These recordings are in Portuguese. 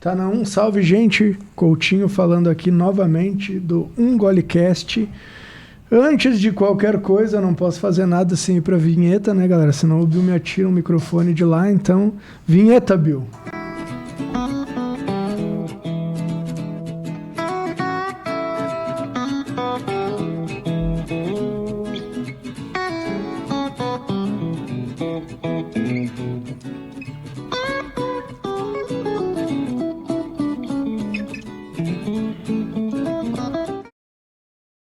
Tá na salve, gente. Coutinho falando aqui novamente do Golecast. Antes de qualquer coisa, eu não posso fazer nada sem ir pra vinheta, né, galera? Senão o Bill me atira um microfone de lá. Então, vinheta, Bill.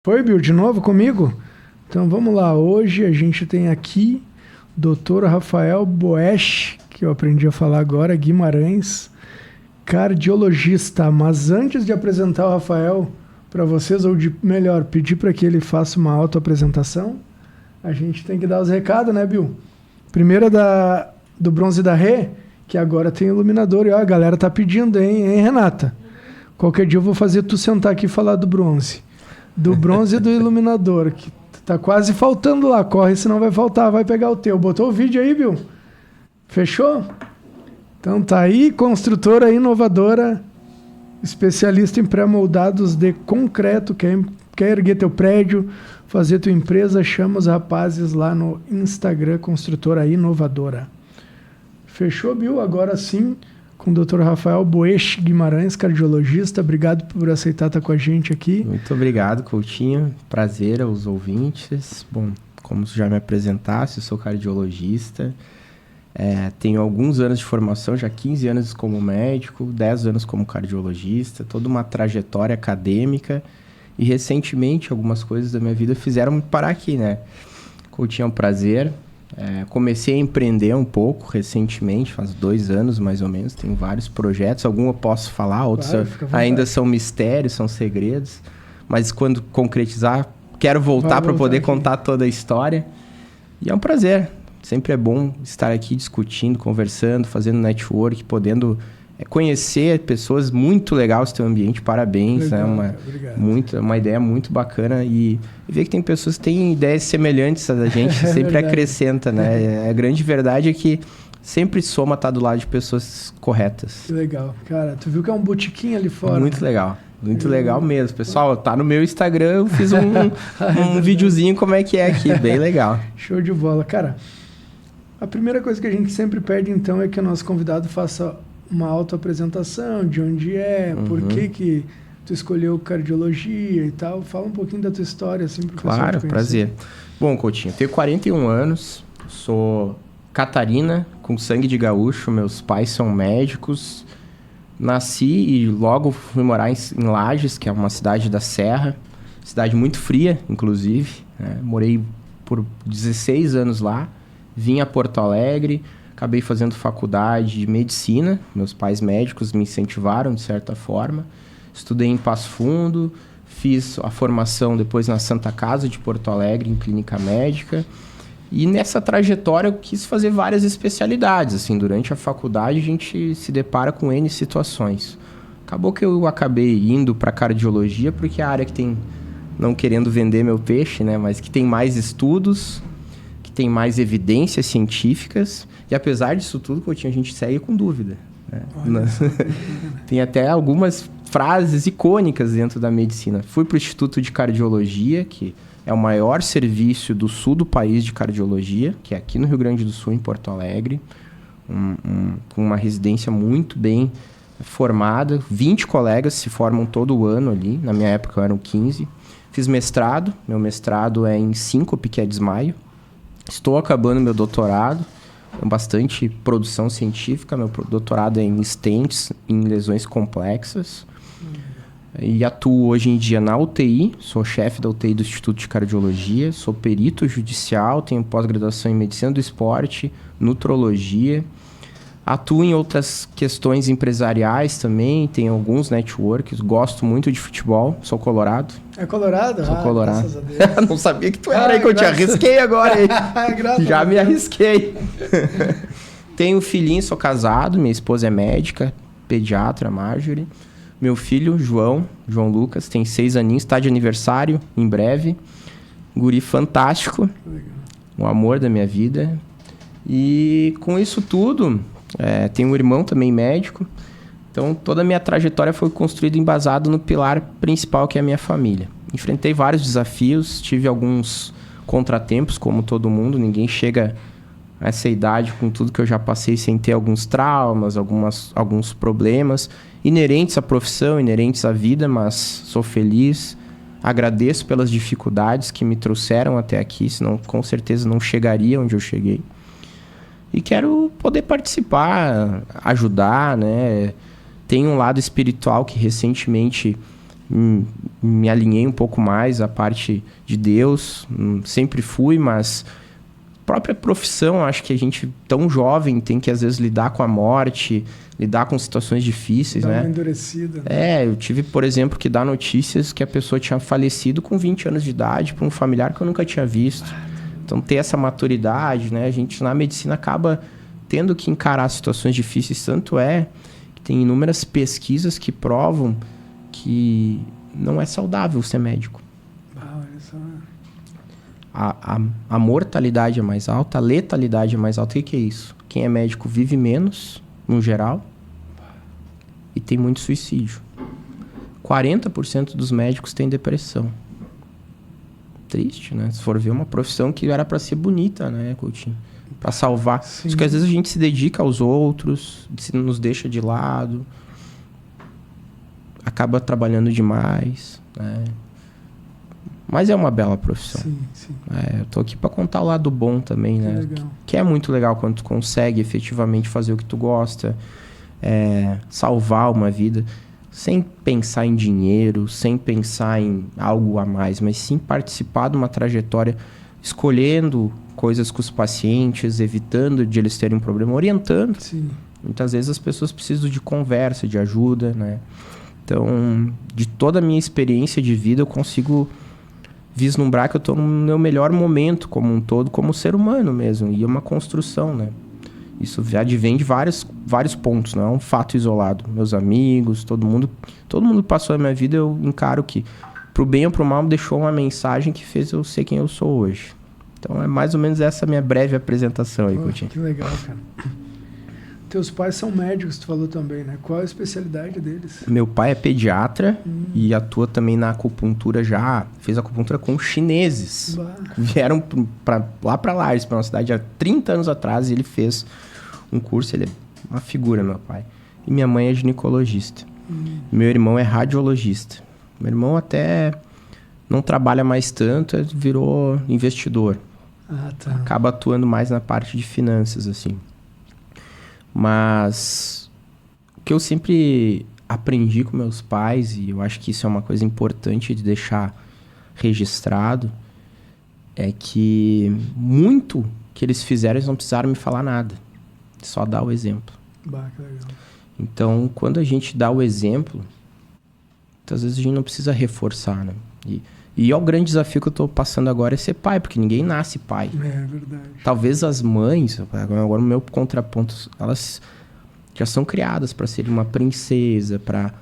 Foi, Bill, de novo comigo? Então vamos lá, hoje a gente tem aqui Dr. Rafael Boesch, que eu aprendi a falar agora, Guimarães, cardiologista. Mas antes de apresentar o Rafael para vocês, ou de melhor, pedir para que ele faça uma autoapresentação, a gente tem que dar os recados, né, Bill? Primeiro do Bronze da Rê, que agora tem iluminador, e ó, a galera tá pedindo, hein, Renata? Qualquer dia eu vou fazer tu sentar aqui e falar do bronze. Do bronze e do iluminador, que tá quase faltando lá. Corre, senão vai faltar, vai pegar o teu. Botou o vídeo aí, Bill? Fechou? Então tá aí, construtora inovadora, especialista em pré-moldados de concreto. Quer erguer teu prédio, fazer tua empresa, chama os rapazes lá no Instagram, construtora inovadora. Fechou, Bill? Agora sim, com o Dr. Rafael Boesch Guimarães, cardiologista. Obrigado por aceitar estar com a gente aqui. Muito obrigado, Coutinho. Prazer aos ouvintes. Bom, como já me apresentasse, eu sou cardiologista. Tenho alguns anos de formação, já 15 anos como médico, 10 anos como cardiologista, toda uma trajetória acadêmica. E recentemente, algumas coisas da minha vida fizeram me parar aqui, né? Coutinho, é um prazer. Comecei a empreender um pouco recentemente, faz 2 anos mais ou menos, tenho vários projetos, alguns eu posso falar, outros ainda são mistérios, são segredos, mas quando concretizar, quero voltar para poder contar toda a história, e é um prazer, sempre é bom estar aqui discutindo, conversando, fazendo network, podendo conhecer pessoas. Muito legal esse teu ambiente, parabéns, legal, é uma ideia muito bacana, e ver que tem pessoas que têm ideias semelhantes a gente, sempre acrescenta, né? A grande verdade é que sempre soma estar do lado de pessoas corretas. Que legal. Cara, tu viu que é um botiquim ali fora? Muito legal. Muito legal mesmo. Pessoal, tá no meu Instagram, eu fiz um videozinho como é que é aqui, bem legal. Show de bola. Cara, a primeira coisa que a gente sempre pede, então, é que o nosso convidado faça uma autoapresentação, de onde por que tu escolheu cardiologia e tal. Fala um pouquinho da tua história, assim, pro pessoal te conhecer. Prazer. Bom, Coutinho, tenho 41 anos, sou Catarina, com sangue de gaúcho, meus pais são médicos. Nasci e logo fui morar em Lages, que é uma cidade da Serra, cidade muito fria, inclusive, né? Morei por 16 anos lá, vim a Porto Alegre. Acabei fazendo faculdade de medicina, meus pais médicos me incentivaram de certa forma. Estudei em Passo Fundo, fiz a formação depois na Santa Casa de Porto Alegre, em clínica médica. E nessa trajetória eu quis fazer várias especialidades. Assim, durante a faculdade a gente se depara com N situações. Acabou que eu acabei indo para cardiologia, porque é a área que tem, não querendo vender meu peixe, né, mas que tem mais estudos, que tem mais evidências científicas. E apesar disso tudo, Coutinho, a gente segue com dúvida, né? Tem até algumas frases icônicas dentro da medicina. Fui para o Instituto de Cardiologia, que é o maior serviço do sul do país de cardiologia, que é aqui no Rio Grande do Sul, em Porto Alegre, com uma residência muito bem formada. 20 colegas se formam todo ano ali, na minha época eram 15. Fiz mestrado, meu mestrado é em síncope, que é desmaio. Estou acabando meu doutorado, com bastante produção científica. Meu doutorado é em stents, em lesões complexas. E atuo hoje em dia na UTI, sou chefe da UTI do Instituto de Cardiologia, sou perito judicial, tenho pós-graduação em medicina do esporte, nutrologia. Atuo em outras questões empresariais também, tenho alguns networks, gosto muito de futebol, sou colorado. É colorado? Sou colorado. Graças a Deus. Não sabia que tu era aí, que eu te arrisquei agora aí. Já me arrisquei. Tenho um filhinho, sou casado, minha esposa é médica, pediatra, Marjorie. Meu filho, João Lucas, tem 6 aninhos, está de aniversário em breve. Guri fantástico, um amor da minha vida. E com isso tudo, tenho um irmão também médico. Então, toda a minha trajetória foi construída embasado no pilar principal, que é a minha família. Enfrentei vários desafios, tive alguns contratempos, como todo mundo. Ninguém chega a essa idade com tudo que eu já passei sem ter alguns traumas, alguns problemas inerentes à profissão, inerentes à vida, mas sou feliz. Agradeço pelas dificuldades que me trouxeram até aqui, senão com certeza não chegaria onde eu cheguei. E quero poder participar, ajudar, né? Tem um lado espiritual que recentemente me alinhei um pouco mais à parte de Deus. Sempre fui, mas própria profissão, acho que a gente tão jovem tem que às vezes lidar com a morte, lidar com situações difíceis, Dá né? uma endurecida. Né? Eu tive, por exemplo, que dar notícias que a pessoa tinha falecido com 20 anos de idade para um familiar que eu nunca tinha visto. Então, ter essa maturidade, né? A gente na medicina acaba tendo que encarar situações difíceis. Tanto é que tem inúmeras pesquisas que provam que não é saudável ser médico. Olha só. A mortalidade é mais alta, a letalidade é mais alta. O que é isso? Quem é médico vive menos, no geral, e tem muito suicídio. 40% dos médicos têm depressão. Triste, né? Se for ver uma profissão que era para ser bonita, né, Coutinho? Para salvar. Sim. Só que às vezes a gente se dedica aos outros, se nos deixa de lado, acaba trabalhando demais, né? Mas é uma bela profissão. Sim. Eu tô aqui para contar o lado bom também, né? Legal. Que é muito legal quando tu consegue efetivamente fazer o que tu gosta, salvar uma vida, sem pensar em dinheiro, sem pensar em algo a mais, mas sim participar de uma trajetória, escolhendo coisas com os pacientes, evitando de eles terem um problema, orientando. Sim. Muitas vezes as pessoas precisam de conversa, de ajuda, né? Então, de toda a minha experiência de vida, eu consigo vislumbrar que eu estou no meu melhor momento como um todo, como ser humano mesmo. E é uma construção, né? Isso já advém de vários pontos, não é um fato isolado. Meus amigos, todo mundo que passou na minha vida, eu encaro que, pro bem ou pro mal, me deixou uma mensagem que fez eu ser quem eu sou hoje. Então, é mais ou menos essa minha breve apresentação aí, Coutinho. Que legal, cara. Teus pais são médicos, tu falou também, né? Qual a especialidade deles? Meu pai é pediatra e atua também na acupuntura, já fez acupuntura com chineses. Bah. Vieram lá para Lages, para uma cidade há 30 anos atrás, e ele fez um curso, ele é uma figura, meu pai. E minha mãe é ginecologista. Meu irmão é radiologista. Meu irmão até não trabalha mais tanto, virou investidor. Ah, tá. Acaba atuando mais na parte de finanças, assim. Mas o que eu sempre aprendi com meus pais, e eu acho que isso é uma coisa importante de deixar registrado, é que muito que eles fizeram, eles não precisaram me falar nada. Só dar o exemplo. Bah, que legal. Então, quando a gente dá o exemplo, muitas vezes a gente não precisa reforçar, né? E o grande desafio que eu estou passando agora é ser pai, porque ninguém nasce pai. É verdade. Talvez as mães, agora o meu contraponto, elas já são criadas para ser uma princesa, para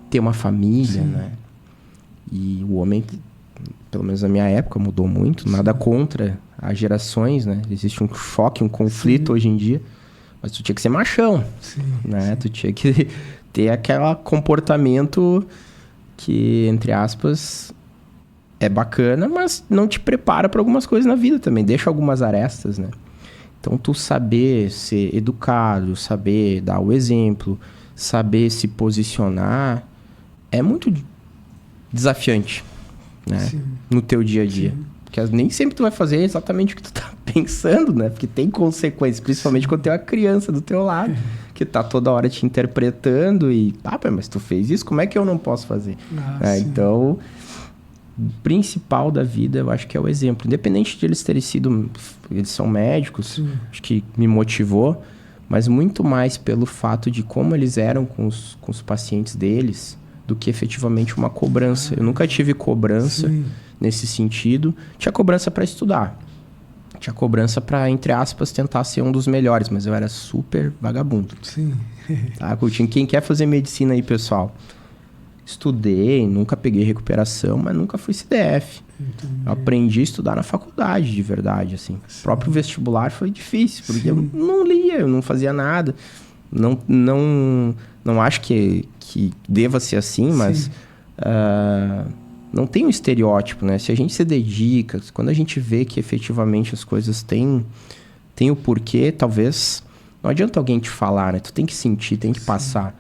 ter uma família, né? E o homem, pelo menos na minha época, mudou muito. Nada contra as gerações, né? Existe um choque, um conflito hoje em dia. Mas tu tinha que ser machão, né? Tu tinha que ter aquele comportamento que, entre aspas, é bacana, mas não te prepara para algumas coisas na vida também. Deixa algumas arestas, né? Então, tu saber ser educado, saber dar o exemplo, saber se posicionar, é muito desafiante, né? No teu dia a dia. Porque nem sempre tu vai fazer exatamente o que tu tá pensando, né? Porque tem consequências, principalmente quando tem uma criança do teu lado, que tá toda hora te interpretando e... mas tu fez isso, como é que eu não posso fazer? Então, o principal da vida, eu acho que é o exemplo. Independente de eles terem sido... Eles são médicos, acho que me motivou, mas muito mais pelo fato de como eles eram com os pacientes deles, do que efetivamente uma cobrança. Eu nunca tive cobrança nesse sentido. Tinha cobrança para estudar. Tinha cobrança para, entre aspas, tentar ser um dos melhores, mas eu era super vagabundo. Tá, Coutinho? Quem quer fazer medicina aí, pessoal? Estudei, nunca peguei recuperação, mas nunca fui CDF. Eu aprendi a estudar na faculdade, de verdade, assim. O próprio vestibular foi difícil, porque eu não lia, eu não fazia nada. Não acho que deva ser assim, mas não tem um estereótipo, né? Se a gente se dedica, quando a gente vê que efetivamente as coisas têm o porquê, talvez não adianta alguém te falar, né? Tu tem que sentir, tem que passar.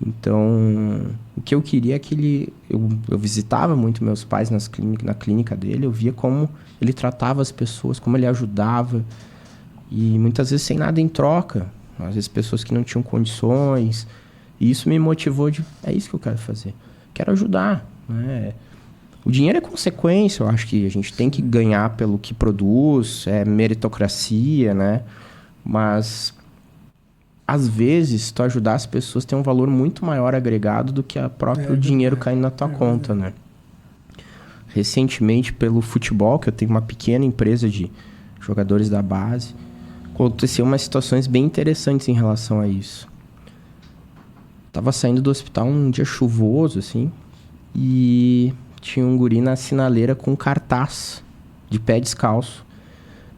Então, o que eu queria é que eu visitava muito meus pais na clínica dele, eu via como ele tratava as pessoas, como ele ajudava, e muitas vezes sem nada em troca, às vezes pessoas que não tinham condições, e isso me motivou é isso que eu quero fazer, quero ajudar, né? O dinheiro é consequência, eu acho que a gente tem que ganhar pelo que produz, é meritocracia, né? Mas às vezes, tu ajudar as pessoas tem um valor muito maior agregado do que o próprio dinheiro caindo na tua conta, né? Recentemente, pelo futebol, que eu tenho uma pequena empresa de jogadores da base, aconteceu umas situações bem interessantes em relação a isso. Tava saindo do hospital um dia chuvoso, assim, e tinha um guri na sinaleira com um cartaz de pé descalço,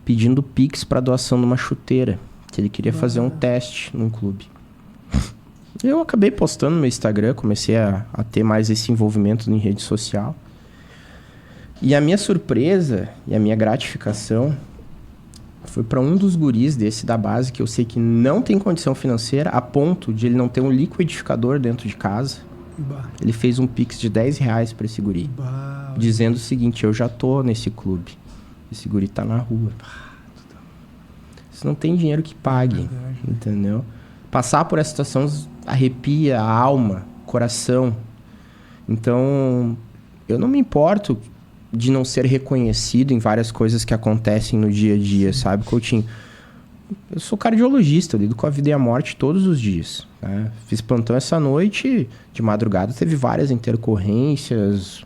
pedindo Pix para doação de uma chuteira, que ele queria fazer um teste num clube. Eu acabei postando no meu Instagram, comecei a ter mais esse envolvimento em rede social. E a minha surpresa e a minha gratificação foi para um dos guris desse da base, que eu sei que não tem condição financeira, a ponto de ele não ter um liquidificador dentro de casa. Ele fez um Pix de R$10 para esse guri, dizendo o seguinte: eu já tô nesse clube, esse guri tá na rua. Você não tem dinheiro que pague, entendeu? Passar por essa situação arrepia a alma, coração. Então, eu não me importo de não ser reconhecido em várias coisas que acontecem no dia a dia, sabe, Coutinho? Eu sou cardiologista, eu lido com a vida e a morte todos os dias, né? Fiz plantão essa noite, de madrugada teve várias intercorrências.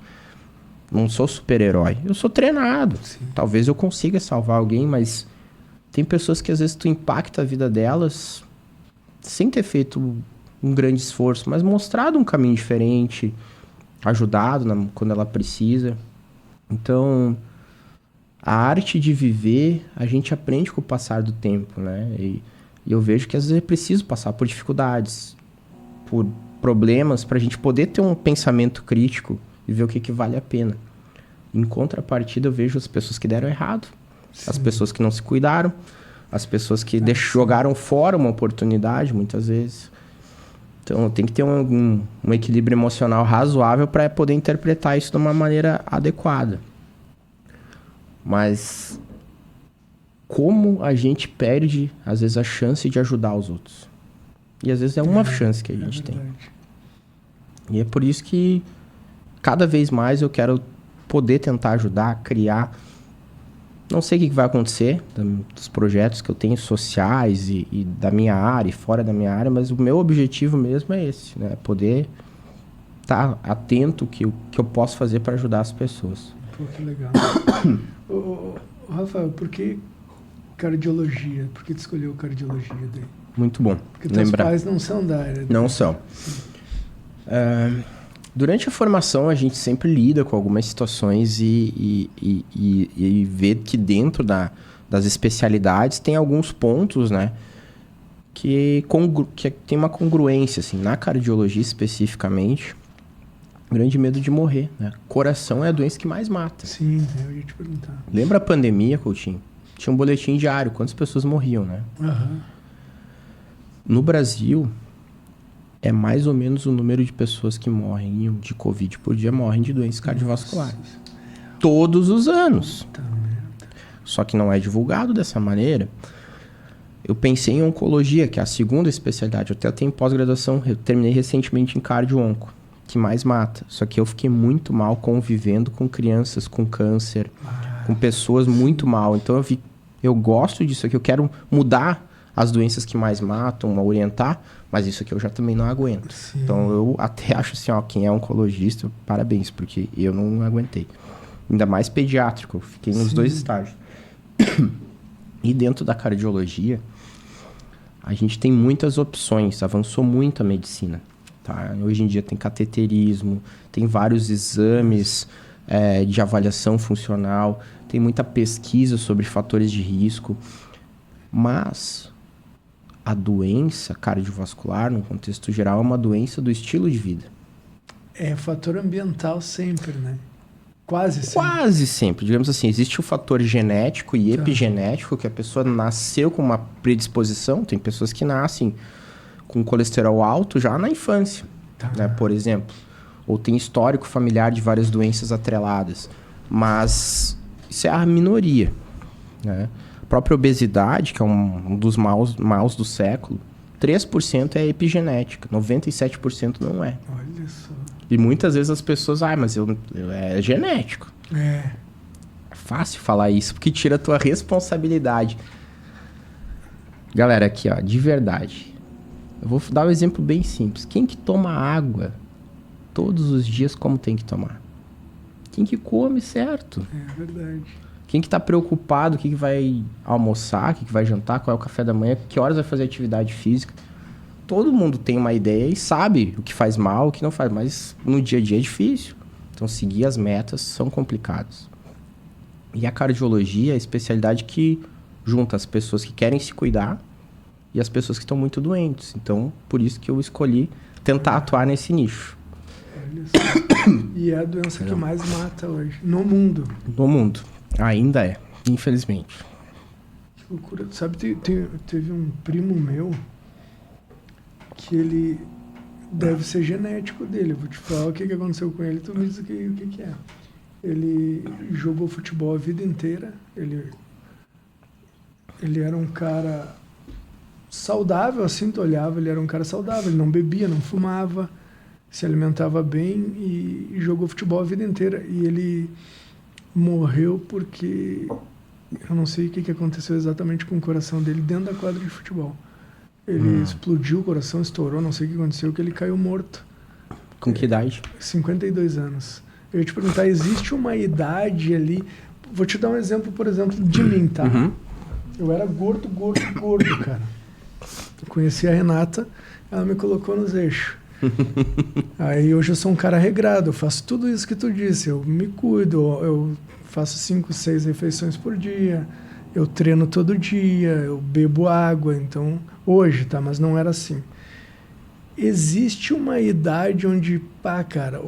Não sou super-herói, eu sou treinado. Talvez eu consiga salvar alguém, mas tem pessoas que às vezes tu impacta a vida delas sem ter feito um grande esforço, mas mostrado um caminho diferente, ajudado quando ela precisa. Então, a arte de viver, a gente aprende com o passar do tempo, né? E eu vejo que às vezes é preciso passar por dificuldades, por problemas, para a gente poder ter um pensamento crítico e ver o que vale a pena. Em contrapartida, eu vejo as pessoas que deram errado. As pessoas que não se cuidaram, as pessoas que jogaram fora uma oportunidade, muitas vezes. Então, tem que ter um equilíbrio emocional razoável para poder interpretar isso de uma maneira adequada. Mas como a gente perde, às vezes, a chance de ajudar os outros? E às vezes é uma chance que a gente tem. E é por isso que cada vez mais eu quero poder tentar ajudar, criar. Não sei o que vai acontecer dos projetos que eu tenho sociais e da minha área e fora da minha área, mas o meu objetivo mesmo é esse, né? Poder estar atento que eu posso fazer para ajudar as pessoas. Pô, que legal. Rafael, por que cardiologia? Por que tu escolheu cardiologia daí? Muito bom. Porque teus pais não são da área. Não são. Durante a formação, a gente sempre lida com algumas situações e vê que dentro das especialidades tem alguns pontos, né, que tem uma congruência, assim. Na cardiologia, especificamente, grande medo de morrer, né? Coração é a doença que mais mata. Sim, eu ia te perguntar. Lembra a pandemia, Coutinho? Tinha um boletim diário, quantas pessoas morriam, né? No Brasil, é mais ou menos o número de pessoas que morrem de Covid por dia morrem de doenças cardiovasculares. Todos os anos. Só que não é divulgado dessa maneira. Eu pensei em oncologia, que é a segunda especialidade. Eu até tenho pós-graduação, eu terminei recentemente em cardio-onco, que mais mata. Só que eu fiquei muito mal convivendo com crianças com câncer, com pessoas muito mal. Então eu gosto disso aqui, eu quero mudar as doenças que mais matam, orientar, mas isso aqui eu já também não aguento. Sim. Então eu até acho assim, ó, quem é oncologista, parabéns, porque eu não aguentei. Ainda mais pediátrico, eu fiquei nos dois estágios. E dentro da cardiologia, a gente tem muitas opções, avançou muito a medicina. Tá? Hoje em dia tem cateterismo, tem vários exames de avaliação funcional, tem muita pesquisa sobre fatores de risco, mas a doença cardiovascular, no contexto geral, é uma doença do estilo de vida. É fator ambiental sempre, né? Quase sempre. Quase sempre. Digamos assim, existe o fator genético e epigenético, que a pessoa nasceu com uma predisposição. Tem pessoas que nascem com colesterol alto já na infância, né, por exemplo. Ou tem histórico familiar de várias doenças atreladas. Mas isso é a minoria, né? A própria obesidade, que é um dos maus do século, 3% é epigenética, 97% não é. Olha só. E muitas vezes as pessoas, mas é genético. É fácil falar isso, porque tira a tua responsabilidade. Galera, aqui, ó, de verdade. Eu vou dar um exemplo bem simples. Quem que toma água todos os dias como tem que tomar? Quem que come certo? É verdade. Quem que tá preocupado, o que vai almoçar, o que vai jantar, qual é o café da manhã, que horas vai fazer atividade física. Todo mundo tem uma ideia e sabe o que faz mal, o que não faz, mas no dia a dia é difícil. Então, seguir as metas são complicados. E a cardiologia é a especialidade que junta as pessoas que querem se cuidar e as pessoas que estão muito doentes. Então, por isso que eu escolhi tentar atuar nesse nicho. Olha só. E é a doença que mais mata hoje, no mundo. No mundo. Ainda é, infelizmente. Que loucura. Sabe, teve um primo meu que ele deve ser genético dele. Eu vou te falar o que aconteceu com ele, tu me diz o que é. Ele jogou futebol a vida inteira. Ele era um cara saudável, assim, tu olhava, ele era um cara saudável, ele não bebia, não fumava, se alimentava bem e jogou futebol a vida inteira. E ele morreu porque eu não sei o que aconteceu exatamente com o coração dele dentro da quadra de futebol. Ele explodiu o coração, estourou, não sei o que aconteceu, que ele caiu morto. Com que idade? 52 anos. Eu ia te perguntar, existe uma idade ali... Vou te dar um exemplo, por exemplo, de mim, tá? Uhum. Eu era gordo, cara. Eu conheci a Renata, ela me colocou nos eixos. Aí hoje eu sou um cara regrado, eu faço tudo isso que tu disse, eu me cuido, eu faço 5, 6 refeições por dia, eu treino todo dia, eu bebo água, então... Hoje, tá? Mas não era assim. Existe uma idade onde, cara,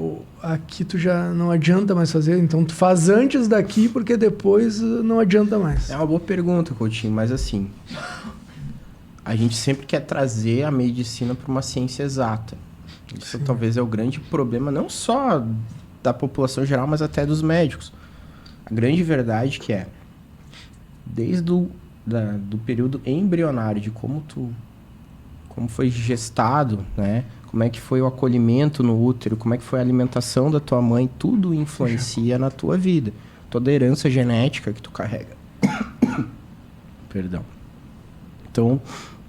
aqui tu já não adianta mais fazer, então tu faz antes daqui, porque depois não adianta mais. É uma boa pergunta, Coutinho, mas assim, a gente sempre quer trazer a medicina para uma ciência exata. Isso talvez é o grande problema, não só da população geral, mas até dos médicos. A grande verdade que é, desde do período embrionário, de como foi gestado, né? Como é que foi o acolhimento no útero, como é que foi a alimentação da tua mãe, tudo influencia na tua vida. Toda a herança genética que tu carrega. Perdão. Então,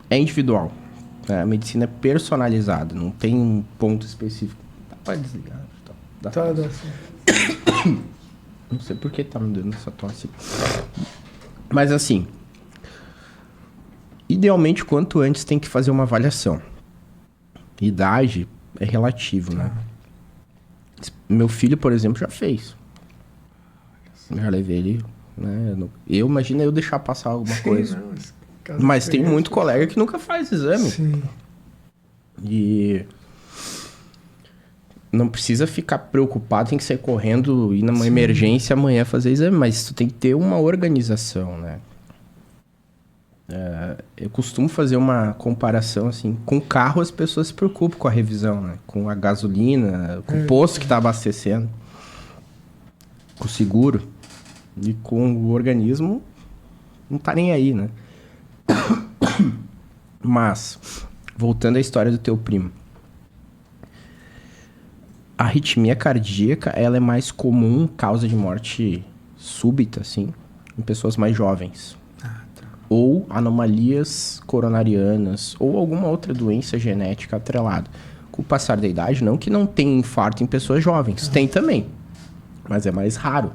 é individual. Né? A medicina é personalizada, não tem um ponto específico. Pode desligar. Dá sim. Não sei por que tá me dando essa tosse. Mas assim, idealmente, quanto antes tem que fazer uma avaliação. Idade é relativo, né? Meu filho, por exemplo, já fez. Já levei ele, né? Imagina eu deixar passar alguma coisa. Não, mas tem muito colega que nunca faz exame. Sim. E não precisa ficar preocupado, tem que sair correndo, ir numa emergência amanhã fazer exame, mas tu tem que ter uma organização, né? Eu costumo fazer uma comparação assim, com o carro as pessoas se preocupam com a revisão, né? Com a gasolina, com o posto que está abastecendo, com o seguro, e com o organismo não tá nem aí, né? Mas, voltando à história do teu primo, a arritmia cardíaca, ela é mais comum, causa de morte súbita, assim, em pessoas mais jovens. Ou anomalias coronarianas, ou alguma outra doença genética atrelada. Com o passar da idade, não que não tenha infarto em pessoas jovens, tem também, mas é mais raro.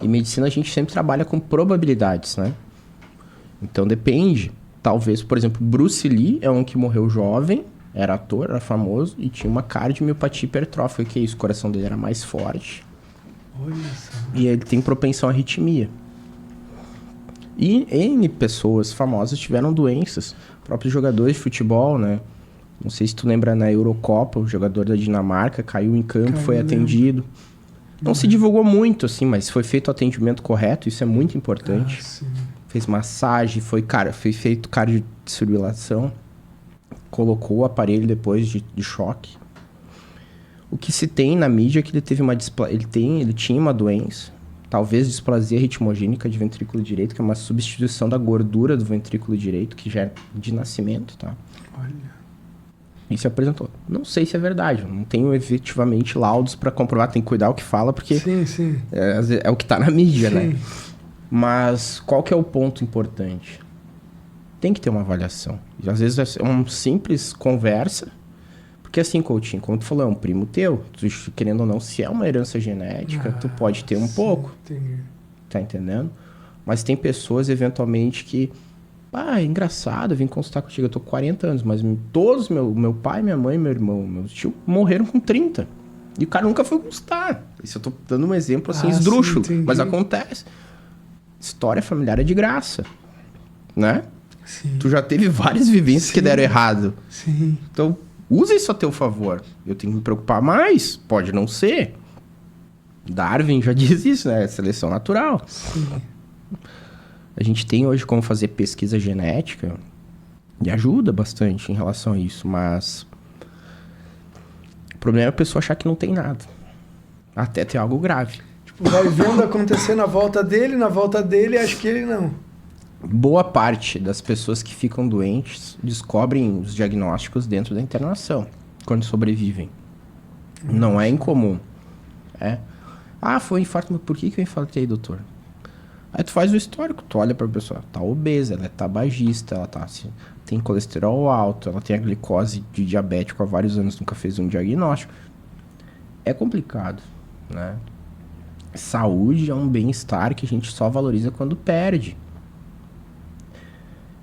Em medicina a gente sempre trabalha com probabilidades, né? Então depende. Talvez, por exemplo, Bruce Lee é um que morreu jovem, era ator, era famoso, e tinha uma cardiomiopatia hipertrófica, que é isso, o coração dele era mais forte. Olha só. E ele tem propensão à arritmia. E N pessoas famosas tiveram doenças. Próprios jogadores de futebol, né? Não sei se tu lembra na Eurocopa, o jogador da Dinamarca caiu em campo, foi atendido. Não se divulgou muito, assim, mas foi feito o atendimento correto, isso é muito importante. Fez massagem, foi feito cardiodesfibrilação, colocou o aparelho depois de choque. O que se tem na mídia é que ele teve ele tinha uma doença, talvez displasia ritmogênica de ventrículo direito, que é uma substituição da gordura do ventrículo direito, que já é de nascimento, tá? Olha. E se apresentou. Não sei se é verdade, não tenho efetivamente laudos para comprovar, tem que cuidar o que fala, porque sim. É o que tá na mídia, sim. né? Mas qual que é o ponto importante? Tem que ter uma avaliação. E às vezes é uma simples conversa, porque assim, Coutinho, como tu falou, é um primo teu, tu, querendo ou não, se é uma herança genética, tu pode ter um pouco. Entendi. Tá entendendo? Mas tem pessoas, eventualmente, que... é engraçado, eu vim consultar contigo, eu tô com 40 anos, mas todos, meu pai, minha mãe, meu irmão, meu tio, morreram com 30. E o cara nunca foi consultar. Isso eu tô dando um exemplo, assim, esdrúxulo. Sim, mas acontece. História familiar é de graça, né? Sim. Tu já teve várias vivências que deram errado. Sim. Então, usa isso a teu favor. Eu tenho que me preocupar mais. Pode não ser. Darwin já diz isso, né? Seleção natural. Sim. A gente tem hoje como fazer pesquisa genética e ajuda bastante em relação a isso, mas o problema é a pessoa achar que não tem nada. Até ter algo grave. Tipo, vai vendo acontecer na volta dele, acho que ele não. Boa parte das pessoas que ficam doentes descobrem os diagnósticos dentro da internação, quando sobrevivem. Não é incomum. Foi um infarto, mas por que eu infartei, doutor? Aí tu faz o histórico, tu olha pra pessoa, tá obesa, ela é tabagista, ela tem colesterol alto, ela tem a glicose de diabético há vários anos, nunca fez um diagnóstico. É complicado, né? Saúde é um bem-estar que a gente só valoriza quando perde.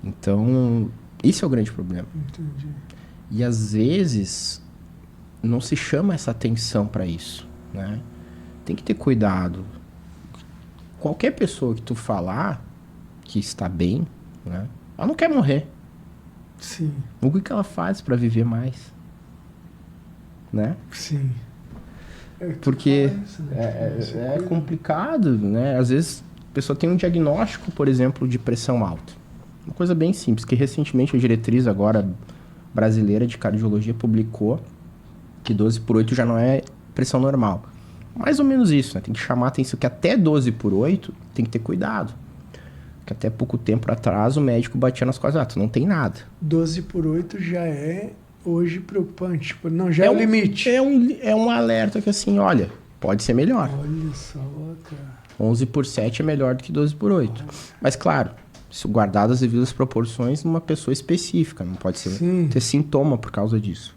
Então, esse é o grande problema. Entendi. E às vezes não se chama essa atenção pra isso, né? Tem que ter cuidado. Qualquer pessoa que tu falar que está bem, né? Ela não quer morrer. Sim. O que ela faz para viver mais? Né? Sim. Porque é complicado, né? Às vezes a pessoa tem um diagnóstico, por exemplo, de pressão alta. Uma coisa bem simples, que recentemente a diretriz agora brasileira de cardiologia publicou que 12/8 já não é pressão normal. Mais ou menos isso, né? Tem que chamar a atenção que até 12/8 tem que ter cuidado. Porque até pouco tempo atrás o médico batia nas costas, tu não tem nada. 12/8 já é hoje preocupante. Tipo, não, já é o limite. É um alerta que assim, olha, pode ser melhor. Olha só, cara. 11/7 é melhor do que 12/8. Mas claro, isso guardado as devidas proporções numa pessoa específica. Não pode ter sintoma por causa disso.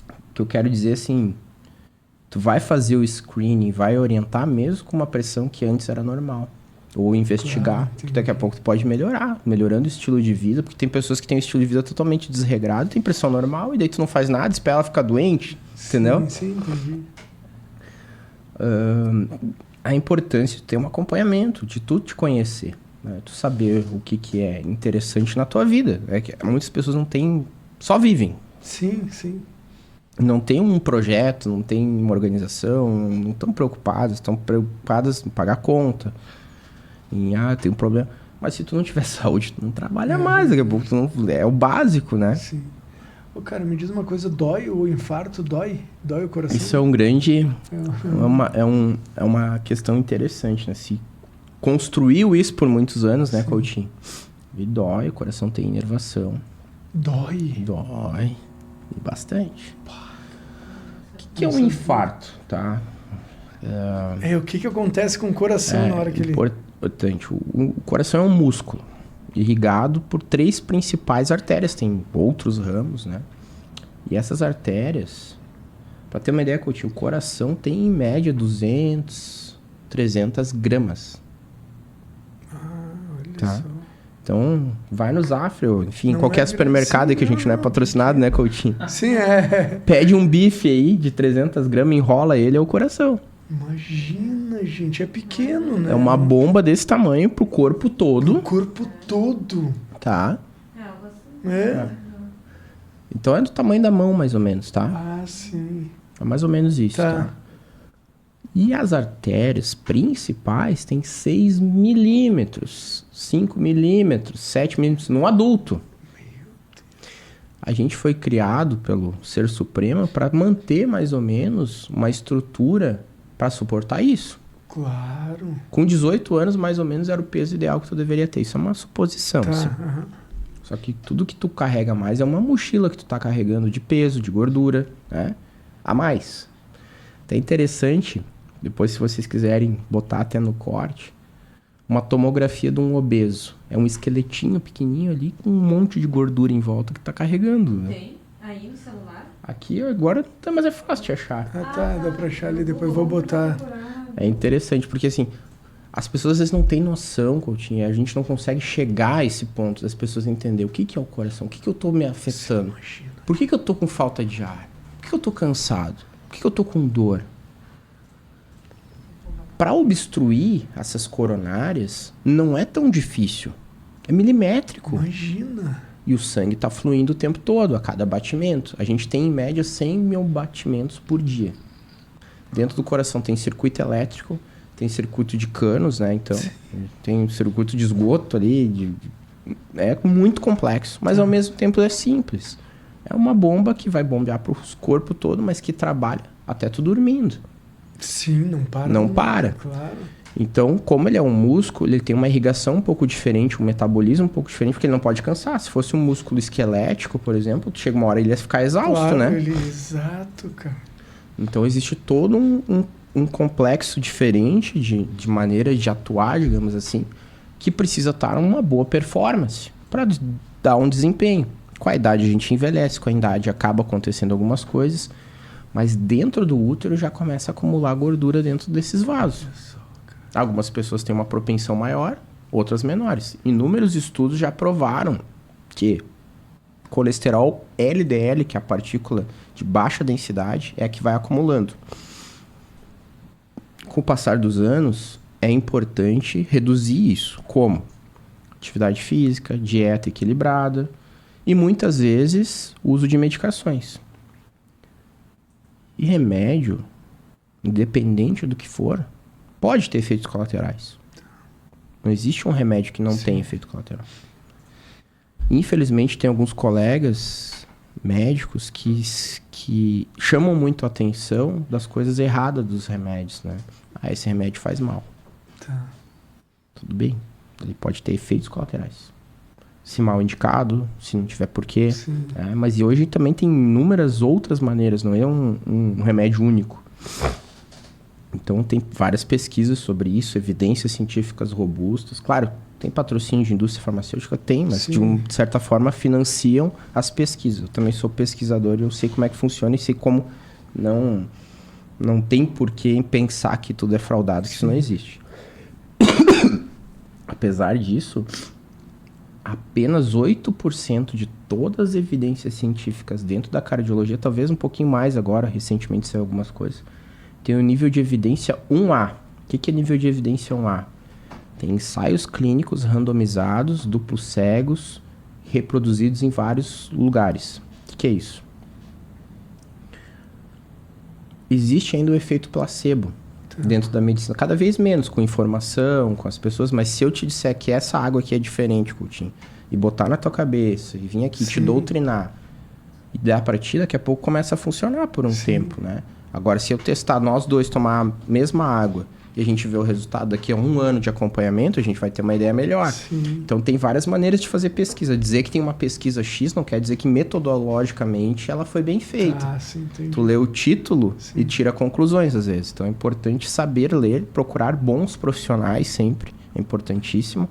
O que eu quero dizer assim... Tu vai fazer o screening, vai orientar mesmo com uma pressão que antes era normal. Ou investigar, que daqui a pouco tu pode melhorar. Melhorando o estilo de vida, porque tem pessoas que têm um estilo de vida totalmente desregrado, tem pressão normal, e daí tu não faz nada, espera ela ficar doente, entendeu? Sim, entendi. A importância de ter um acompanhamento, de tu te conhecer, né? Tu saber o que é interessante na tua vida. É que muitas pessoas não têm... Só vivem. Sim, sim. Não tem um projeto, não tem uma organização, não estão preocupadas em pagar conta, tem um problema. Mas se tu não tiver saúde, tu não trabalha mais, daqui a pouco tu não, é o básico, né? Sim. Ô, cara, me diz uma coisa, dói o infarto? Dói o coração? Isso é um grande... É uma questão interessante, né? Se construiu isso por muitos anos, né, Coutinho? E dói, o coração tem inervação. Dói? Dói. E bastante. O que é um infarto, tá? O que acontece com o coração na hora que ele... Importante. O coração é um músculo irrigado por 3 principais artérias. Tem outros ramos, né? E essas artérias... Pra ter uma ideia, Coutinho, o coração tem em média 200, 300 gramas. Olha tá? só. Então, vai no Zafra, enfim, Não qualquer é supermercado aí que a gente não é patrocinado, né, Coutinho? Sim, é. Pede um bife aí de 300 gramas, enrola ele, é o coração. Imagina, gente, é pequeno, né? É uma bomba desse tamanho pro corpo todo. O corpo todo. Tá? É? Então é do tamanho da mão, mais ou menos, tá? Ah, sim. É mais ou menos isso, Tá. tá? E as artérias principais têm 6 milímetros, 5 milímetros, 7 milímetros no adulto. A gente foi criado pelo Ser Supremo para manter mais ou menos uma estrutura para suportar isso. Claro. Com 18 anos, mais ou menos, era o peso ideal que tu deveria ter. Isso é uma suposição. Tá. Assim. Aham. Só que tudo que tu carrega mais é uma mochila que tu tá carregando de peso, de gordura, né? A mais. Até interessante, depois se vocês quiserem botar até no corte, uma tomografia de um obeso. É um esqueletinho pequenininho ali com um monte de gordura em volta que tá carregando. Né? Tem aí no celular? Aqui agora tá, mas é fácil de achar. Ah, tá. Dá pra achar ali, depois eu vou botar. É interessante, porque assim, as pessoas às vezes não têm noção, Coutinho, a gente não consegue chegar a esse ponto das pessoas entenderem o que que é o coração, o que que eu tô me afetando, Imagina. por que que eu tô com falta de ar, por que que eu tô cansado, por que que eu tô com dor. Para obstruir essas coronárias, não é tão difícil, é milimétrico. Imagina. E o sangue está fluindo o tempo todo, a cada batimento. A gente tem, em média, 100 mil batimentos por dia. Dentro do coração tem circuito elétrico, tem circuito de canos, né? Então, tem circuito de esgoto ali. É muito complexo, mas ao mesmo tempo é simples. É uma bomba que vai bombear para o corpo todo, mas que trabalha até tu dormindo. Sim, não para. Não nunca, para. Claro. Então, como ele é um músculo, ele tem uma irrigação um pouco diferente, um metabolismo um pouco diferente, porque ele não pode cansar. Se fosse um músculo esquelético, por exemplo, chega uma hora ele ia ficar exausto, Claro, né? exato, cara. Então, existe todo um complexo diferente de maneira de atuar, digamos assim, que precisa estar numa boa performance para dar um desempenho. Com a idade a gente envelhece, com a idade acaba acontecendo algumas coisas, mas dentro do útero já começa a acumular gordura dentro desses vasos. Algumas pessoas têm uma propensão maior, outras menores. Inúmeros estudos já provaram que colesterol LDL, que é a partícula de baixa densidade, é a que vai acumulando. Com o passar dos anos, é importante reduzir isso. Como? Atividade física, dieta equilibrada e muitas vezes uso de medicações. E remédio, independente do que for, pode ter efeitos colaterais. Não existe um remédio que não tem efeito colateral. Infelizmente, tem alguns colegas médicos que chamam muito a atenção das coisas erradas dos remédios, né? Ah, esse remédio faz mal. Tá. Tudo bem. Ele pode ter efeitos colaterais. Se mal indicado, se não tiver porquê. Sim. Mas hoje também tem inúmeras outras maneiras, não é um remédio único. Então tem várias pesquisas sobre isso, evidências científicas robustas. Claro, tem patrocínio de indústria farmacêutica? Tem, mas de certa forma financiam as pesquisas. Eu também sou pesquisador e eu sei como é que funciona e sei como não tem porquê pensar que tudo é fraudado, que isso não existe. Apesar disso, apenas 8% de todas as evidências científicas dentro da cardiologia, talvez um pouquinho mais agora, recentemente saiu algumas coisas, tem o nível de evidência 1A. O que é nível de evidência 1A? Tem ensaios clínicos randomizados, duplos cegos, reproduzidos em vários lugares. O que é isso? Existe ainda o efeito placebo dentro da medicina. Cada vez menos, com informação, com as pessoas. Mas se eu te disser que essa água aqui é diferente, Coutinho, e botar na tua cabeça, e vir aqui te doutrinar, e dar pra ti, daqui a pouco começa a funcionar por um tempo, né? Agora, se eu testar nós dois, tomar a mesma água, e a gente vê o resultado daqui a 1 ano de acompanhamento, a gente vai ter uma ideia melhor. Sim. Então, tem várias maneiras de fazer pesquisa. Dizer que tem uma pesquisa X não quer dizer que metodologicamente ela foi bem feita. Ah, sim, entendi. Tu lê o título e tira conclusões, às vezes. Então, é importante saber ler, procurar bons profissionais sempre. É importantíssimo.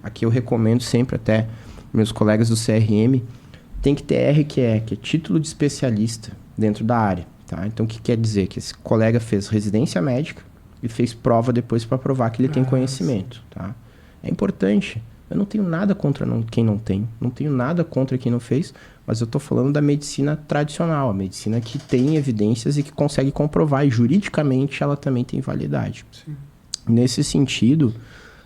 Aqui eu recomendo sempre, até meus colegas do CRM, tem que ter RQE, que é título de especialista dentro da área. Tá? Então, o que quer dizer? Que esse colega fez residência médica e fez prova depois para provar que ele tem conhecimento. Tá? É importante. Eu não tenho nada contra quem não tem. Não tenho nada contra quem não fez. Mas eu tô falando da medicina tradicional, a medicina que tem evidências e que consegue comprovar, e juridicamente ela também tem validade. Sim. Nesse sentido,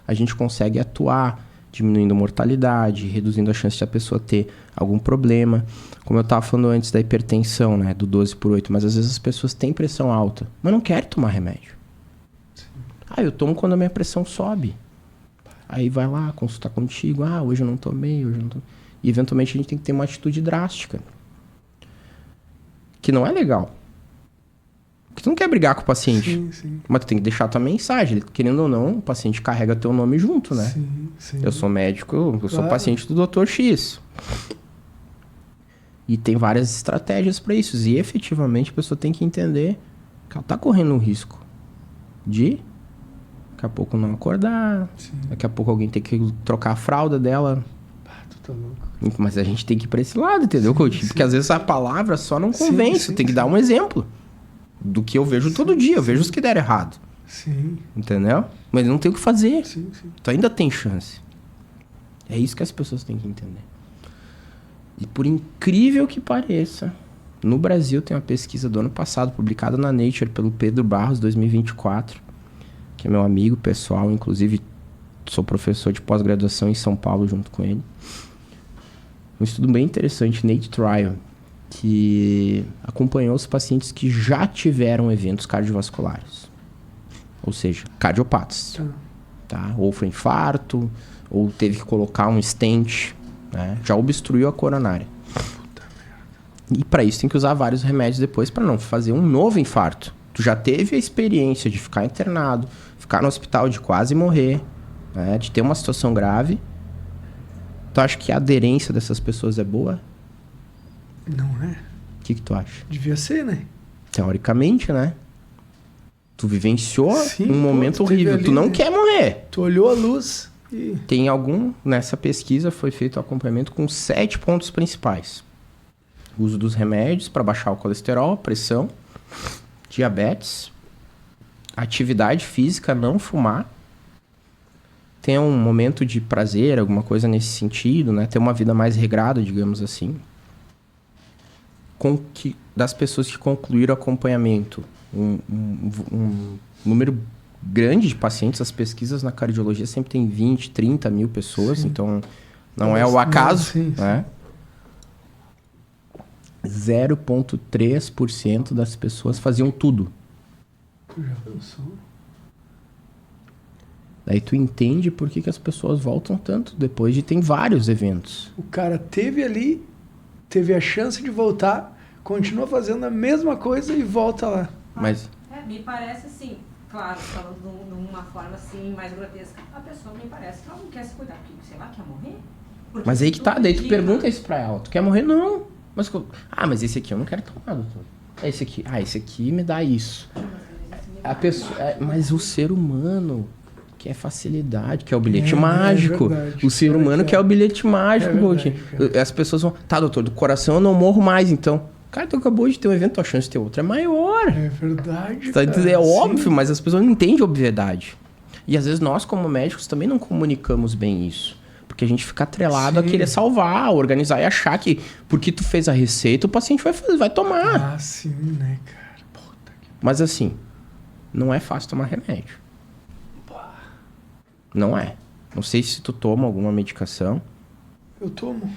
a gente consegue atuar diminuindo a mortalidade, reduzindo a chance de a pessoa ter algum problema. Como eu estava falando antes da hipertensão, né, do 12/8, mas às vezes as pessoas têm pressão alta, mas não querem tomar remédio. Sim. Eu tomo quando a minha pressão sobe. Aí vai lá consultar contigo, hoje eu não tomei, hoje eu não tomei. E eventualmente a gente tem que ter uma atitude drástica. Que não é legal. Porque tu não quer brigar com o paciente. Sim, sim. Mas tu tem que deixar a tua mensagem. Querendo ou não, o paciente carrega teu nome junto, né? Sim, sim. Eu sou médico, eu sou paciente do Dr. X. E tem várias estratégias para isso. E efetivamente a pessoa tem que entender que ela tá correndo um risco de daqui a pouco não acordar, sim. Daqui a pouco alguém tem que trocar a fralda dela. Tu tá louco. Mas a gente tem que ir pra esse lado, entendeu, coach? Porque às vezes a palavra só não convence. Tem que dar um exemplo do que eu vejo todo dia. Eu vejo os que deram errado. Sim. Entendeu? Mas não tem o que fazer. Sim. Tu ainda tem chance. É isso que as pessoas têm que entender. E por incrível que pareça, no Brasil tem uma pesquisa do ano passado, publicada na Nature pelo Pedro Barros, 2024, que é meu amigo pessoal, inclusive sou professor de pós-graduação em São Paulo junto com ele. Um estudo bem interessante, Nate Trial, que acompanhou os pacientes que já tiveram eventos cardiovasculares. Ou seja, cardiopatas. Tá? Ou foi infarto, ou teve que colocar um stent, né? Já obstruiu a coronária. E para isso tem que usar vários remédios depois para não fazer um novo infarto. Tu já teve a experiência de ficar internado, ficar no hospital, de quase morrer, né? De ter uma situação grave. Tu acha que a aderência dessas pessoas é boa? Não é? O que tu acha? Devia ser, né? Teoricamente, né? Tu vivenciou Sim, um momento tu teve horrível. ali, Tu não né? quer morrer. Tu olhou a luz e... Tem nessa pesquisa foi feito o acompanhamento com 7 pontos principais. Uso dos remédios para baixar o colesterol, a pressão, diabetes, atividade física, não fumar, ter um momento de prazer, alguma coisa nesse sentido, né? Ter uma vida mais regrada, digamos assim. Das pessoas que concluíram o acompanhamento, um número grande de pacientes, as pesquisas na cardiologia sempre tem 20, 30 mil pessoas, sim. Então não é o acaso, sim, né? 0,3% das pessoas faziam tudo. Tu já pensou? Daí tu entende por que as pessoas voltam tanto depois de ter vários eventos. O cara teve a chance de voltar, continua fazendo a mesma coisa e volta lá. Mas me parece assim, claro, falando de uma forma assim mais grotesca, a pessoa me parece que ela não quer se cuidar, porque, sei lá, quer morrer. Porque mas aí que tá, daí tu pergunta isso pra ela, tu quer morrer? Não. Mas esse aqui eu não quero tomar, doutor. Esse aqui me dá isso. A pessoa, mas o ser humano quer facilidade, quer o bilhete mágico. O ser humano quer o bilhete mágico. As pessoas vão, tá, doutor, do coração eu não morro mais, então. Cara, tu acabou de ter um evento, a chance de ter outro é maior. É verdade, tá, é óbvio, mas as pessoas não entendem a obviedade. E às vezes nós, como médicos, também não comunicamos bem isso. Porque a gente fica atrelado a querer salvar, organizar e achar que porque tu fez a receita, o paciente vai tomar. Ah, sim, né, cara? Puta que... Mas assim, não é fácil tomar remédio. Não é. Não sei se tu toma alguma medicação. Eu tomo,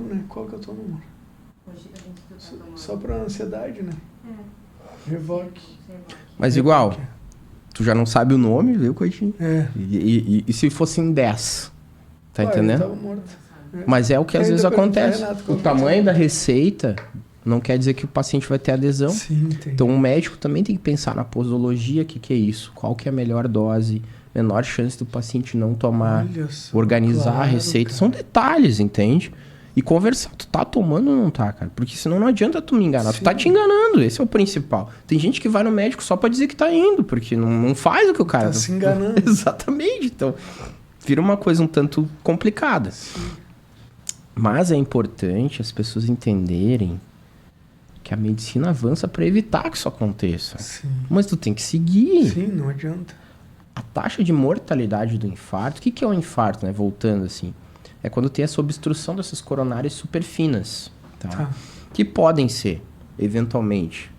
né? Qual que eu tomo, amor? Só pra ansiedade, né? Revoque. Mas igual, tu já não sabe o nome, viu, coitinho? É. E se fossem 10? Tá entendendo? Eu tava morto. Mas é o que às vezes acontece. O tamanho da receita não quer dizer que o paciente vai ter adesão. Sim, entendi. Então o médico também tem que pensar na posologia, que é isso? Qual que é a melhor dose? Menor chance do paciente não tomar. Organizar a receita. Cara. São detalhes, entende? E conversar. Tu tá tomando ou não tá, cara? Porque senão não adianta tu me enganar. Sim. Tu tá te enganando. Esse é o principal. Tem gente que vai no médico só pra dizer que tá indo. Porque não faz o que o cara... Tá se enganando. Exatamente. Então... vira uma coisa um tanto complicada. Sim. Mas é importante as pessoas entenderem que a medicina avança para evitar que isso aconteça. Sim. Mas tu tem que seguir. Sim, não adianta. A taxa de mortalidade do infarto... O que é o infarto, né? Voltando assim. É quando tem essa obstrução dessas coronárias super finas. tá? Que podem ser, eventualmente,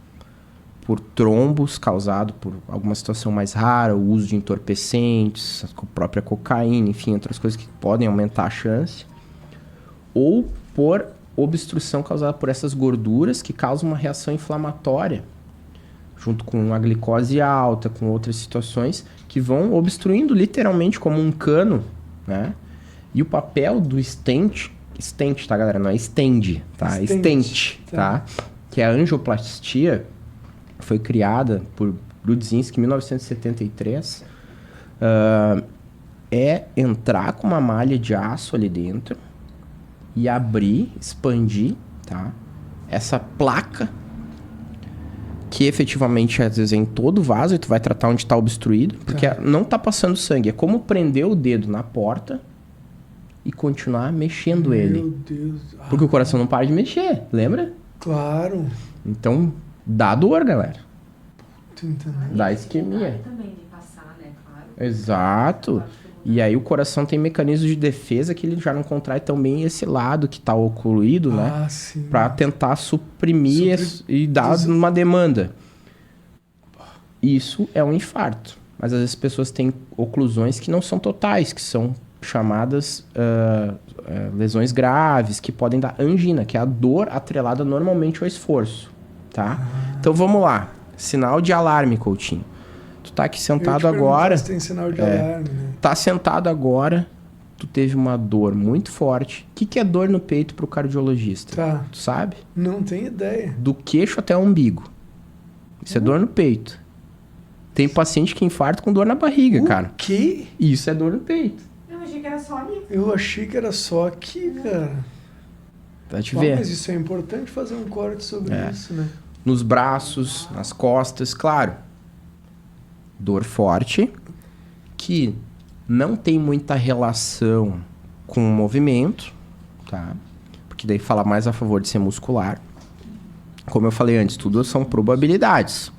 por trombos causados por alguma situação mais rara, o uso de entorpecentes, a própria cocaína, enfim, outras coisas que podem aumentar a chance, ou por obstrução causada por essas gorduras que causam uma reação inflamatória, junto com a glicose alta, com outras situações que vão obstruindo literalmente como um cano, né? E o papel do stent, tá, galera? Não é stent, tá? Stent, tá? Que é a angioplastia, foi criada por Grudzinski em 1973, é entrar com uma malha de aço ali dentro e abrir, expandir, tá? Essa placa que efetivamente às vezes é em todo o vaso e tu vai tratar onde está obstruído, porque não tá passando sangue. É como prender o dedo na porta e continuar mexendo ele. Meu Deus. Porque o coração não para de mexer, lembra? Claro. Então, dá dor, galera. Tô entendendo. Dá isquemia. Também de passar, né? Claro. Exato. E aí o coração tem mecanismos de defesa que ele já não contrai tão bem esse lado que tá ocluído, né? Sim. Pra tentar suprimir e dar uma demanda. Isso é um infarto. Mas às vezes as pessoas têm oclusões que não são totais, que são chamadas lesões graves, que podem dar angina, que é a dor atrelada normalmente ao esforço, tá? Então vamos lá. Sinal de alarme, Coutinho. Tu tá aqui sentado agora. Se tem sinal de alarme, né? Tá sentado agora, tu teve uma dor muito forte. O que é dor no peito pro cardiologista? Tá. Tu sabe? Não tenho ideia. Do queixo até o umbigo. Isso é dor no peito. Tem paciente que infarta com dor na barriga, cara. O quê? Isso é dor no peito. Eu achei que era só ali. Eu achei que era só aqui, cara. Pra te ver. Mas isso é importante fazer um corte sobre isso, né? Nos braços, nas costas, claro. Dor forte, que não tem muita relação com o movimento, tá? Porque daí fala mais a favor de ser muscular. Como eu falei antes, tudo são probabilidades.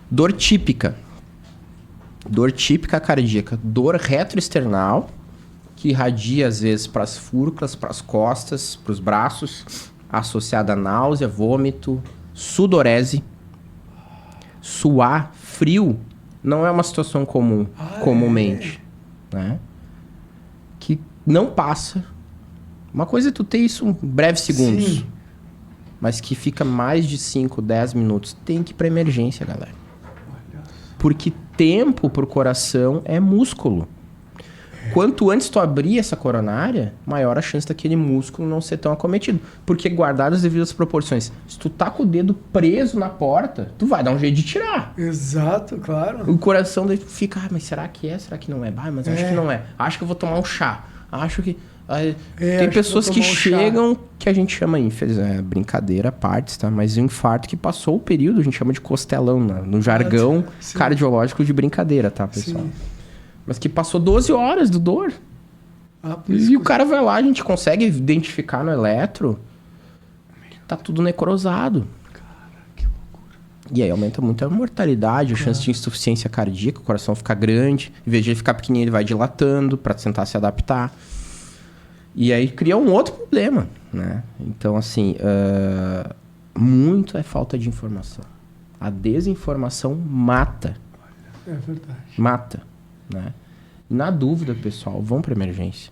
Dor típica. Dor típica cardíaca. Dor retroesternal, que irradia às vezes para as fúrculas, para as costas, para os braços, associada a náusea, vômito, sudorese. Suar frio não é uma situação comum, comumente, né? Que não passa. Uma coisa é tu ter isso em breves segundos, Sim. mas que fica mais de 5, 10 minutos. Tem que ir pra emergência, galera. Porque tempo pro coração é músculo. Quanto antes tu abrir essa coronária, maior a chance daquele músculo não ser tão acometido. Porque guardado as devidas proporções. Se tu tá com o dedo preso na porta, tu vai dar um jeito de tirar. Exato, claro. O coração daí fica, mas será que é? Será que não é? Mas acho que não é. Acho que eu vou tomar um chá. Acho que... tem pessoas que chegam, que a gente chama, brincadeira, partes, tá? Mas o infarto que passou o período, a gente chama de costelão, né? No jargão cardiológico de brincadeira, tá, pessoal? Sim. Mas que passou 12 horas do dor. E o cara vai lá, a gente consegue identificar no eletro que tá tudo necrosado. Cara, que loucura. E aí aumenta muito a mortalidade, a chance de insuficiência cardíaca, o coração fica grande. Em vez de ele ficar pequenininho, ele vai dilatando para tentar se adaptar. E aí cria um outro problema, né? Então, assim, muito é falta de informação. A desinformação mata. É verdade. Mata, né? Na dúvida, pessoal, vão para emergência.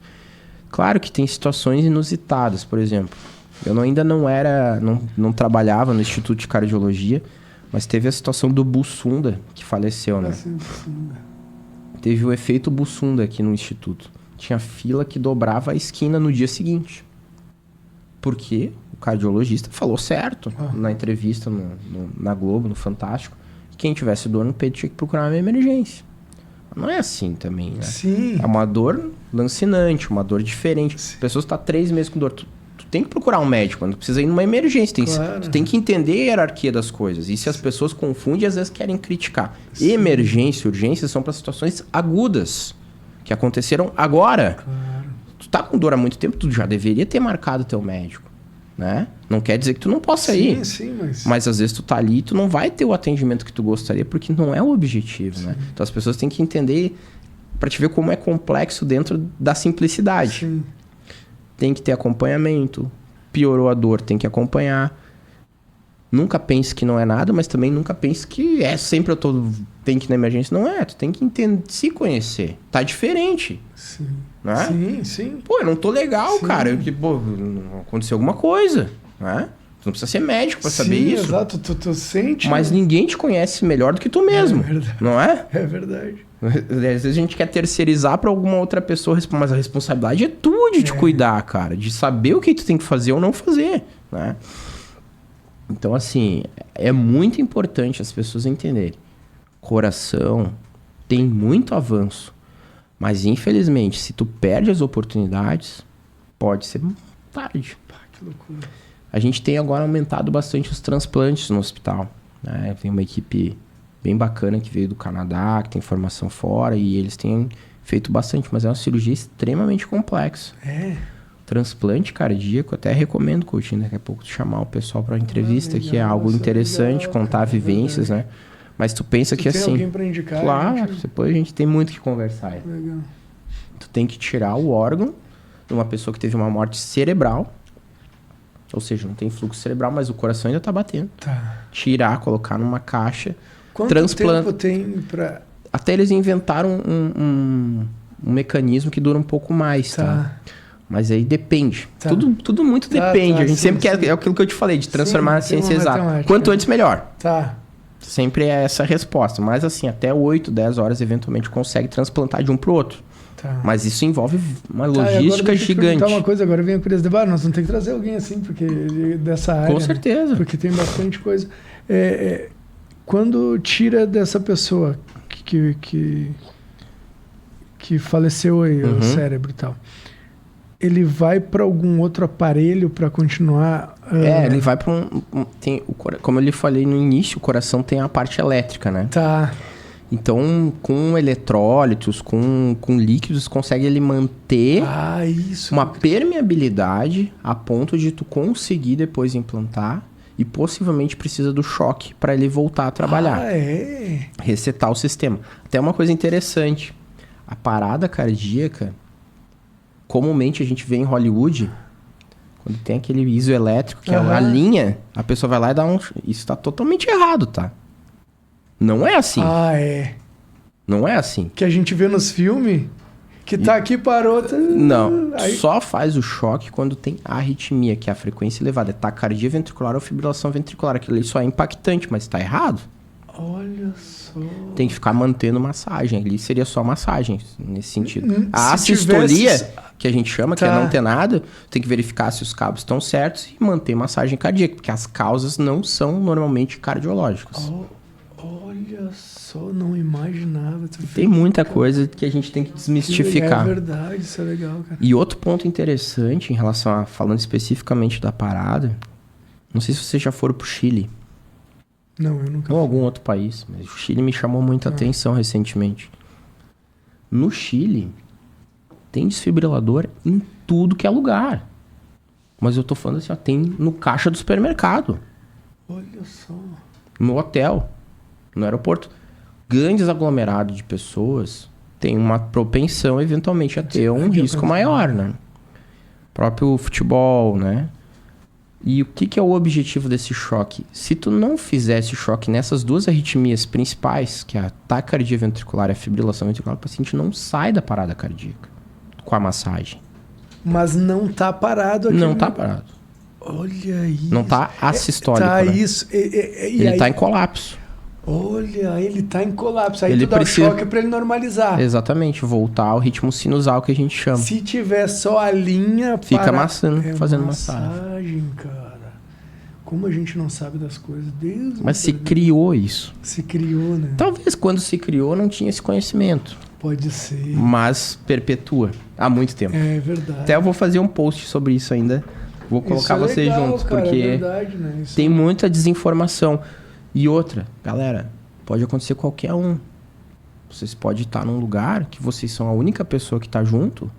Claro que tem situações inusitadas, por exemplo. Eu ainda não trabalhava no Instituto de Cardiologia, mas teve a situação do Bussunda, que faleceu, né? Teve o efeito Bussunda aqui no Instituto. Tinha fila que dobrava a esquina no dia seguinte. Porque o cardiologista falou certo na entrevista na Globo, no Fantástico. Quem tivesse dor no peito tinha que procurar uma emergência. Não é assim também, né? Sim. É uma dor lancinante, uma dor diferente. Sim. A pessoa está 3 meses com dor. Tu tem que procurar um médico, quando precisa ir numa emergência. Tu tem que entender a hierarquia das coisas. E se as pessoas confundem, às vezes querem criticar. Sim. Emergência e urgência são para situações agudas, que aconteceram agora. Claro. Tu tá com dor há muito tempo, tu já deveria ter marcado teu médico, né? Não quer dizer que tu não possa ir. Sim, mas às vezes tu tá ali e tu não vai ter o atendimento que tu gostaria, porque não é o objetivo, né? Então as pessoas têm que entender, para te ver como é complexo dentro da simplicidade. Sim. Tem que ter acompanhamento, piorou a dor, tem que acompanhar. Nunca pense que não é nada, mas também nunca pense que sempre tem que ir na emergência. Não é, tu tem que entender, se conhecer. Tá diferente. Sim. Não é? Sim, sim. Pô, eu não tô legal, Sim. cara. Pô, aconteceu alguma coisa, né? Tu não precisa ser médico pra saber Sim, isso. Exato, tu sente. Mas né? ninguém te conhece melhor do que tu mesmo, verdade. não é? É verdade. Às vezes a gente quer terceirizar pra alguma outra pessoa, mas a responsabilidade é tua de te cuidar, cara. De saber o que tu tem que fazer ou não fazer, né? Então, assim, é muito importante as pessoas entenderem. Coração tem muito avanço. Mas, infelizmente, se tu perde as oportunidades, pode ser tarde. Pá, que loucura. A gente tem agora aumentado bastante os transplantes no hospital, né? Tem uma equipe bem bacana que veio do Canadá, que tem formação fora, e eles têm feito bastante. Mas é uma cirurgia extremamente complexa. É. Transplante cardíaco, até recomendo, Coutinho, daqui a pouco chamar o pessoal para entrevista, legal, que é algo isso é interessante, legal, contar cara, vivências, né? Mas tu pensa Tu que tem assim... alguém pra indicar? Claro, gente? depois a gente tem muito que conversar aí. Legal. Tu tem que tirar o órgão de uma pessoa que teve uma morte cerebral, ou seja, não tem fluxo cerebral, mas o coração ainda tá batendo. Tá. Tirar, colocar numa caixa, Quanto transplanta. tempo tem pra... Até eles inventaram um mecanismo que dura um pouco mais, tá? Mas aí depende. Tá. Tudo muito Tá, depende. tá, a gente sim, sempre quer... sim. É aquilo que eu te falei, de transformar Sim, a tem ciência uma exata. matemática. Quanto antes, melhor. Tá. Sempre é essa a resposta. Mas assim, até 8, 10 horas, eventualmente, consegue transplantar de um pro outro. Tá. Mas isso envolve uma Tá, e agora logística deixa eu te gigante. perguntar uma coisa, agora vem a curiosidade. Nós vamos ter que trazer alguém assim, porque dessa área. Com certeza. Né? Porque tem bastante coisa. Quando tira dessa pessoa que faleceu aí, o cérebro e tal, ele vai para algum outro aparelho para continuar... Ele vai para como eu lhe falei no início, o coração tem a parte elétrica, né? Tá. Então, com eletrólitos, com líquidos, consegue ele manter Isso. uma permeabilidade a ponto de tu conseguir depois implantar e possivelmente precisa do choque para ele voltar a trabalhar. Resetar o sistema. Até uma coisa interessante. A parada cardíaca, comumente a gente vê em Hollywood, quando tem aquele isoelétrico, que é a linha, a pessoa vai lá e dá um... Isso tá totalmente errado, tá? Não é assim. Não é assim. Que a gente vê nos filmes, que tá aqui, parou... Não, Aí... só faz o choque quando tem arritmia, que é a frequência elevada. É taquicardia ventricular ou fibrilação ventricular. Aquilo ali só é impactante, mas tá errado. Olha só... Tem que ficar mantendo massagem. Ali seria só massagem, nesse sentido. A assistolia, que a gente chama, que é não ter nada, tem que verificar se os cabos estão certos e manter massagem cardíaca, porque as causas não são normalmente cardiológicas. Olha só, não imaginava. Tem muita coisa que a gente tem que desmistificar. É verdade, isso é legal, cara. E outro ponto interessante em relação falando especificamente da parada, não sei se vocês já foram pro Chile. Não, eu nunca. Ou algum outro país, mas o Chile me chamou muita atenção recentemente. No Chile, tem desfibrilador em tudo que é lugar. Mas eu tô falando assim, tem no caixa do supermercado. Olha só. No hotel, no aeroporto. Grandes aglomerados de pessoas têm uma propensão, eventualmente, a ter um risco maior, né? Próprio futebol, né? E o que é o objetivo desse choque? Se tu não fizer esse choque nessas duas arritmias principais, que é a taquicardia ventricular e a fibrilação ventricular, o paciente não sai da parada cardíaca com a massagem. Mas não tá parado aqui. Não tá parado. Olha isso. Não tá assistólico, Tá né? isso. Ele tá em colapso. Olha, ele tá em colapso. Aí Ele tu dá precisa... o choque pra ele normalizar. Exatamente, voltar ao ritmo sinusal que a gente chama. Se tiver só a linha... Fica fazendo massagem. Cara. Como a gente não sabe das coisas. Deus Mas se criou isso. Se criou, né? Talvez quando se criou não tinha esse conhecimento. Pode ser. Mas perpetua há muito tempo. É verdade. Até eu vou fazer um post sobre isso ainda. Vou colocar isso é vocês legal, juntos, cara, porque é verdade, né? Isso tem muita desinformação. E outra, galera, pode acontecer qualquer um. Vocês podem estar num lugar que vocês são a única pessoa que está junto.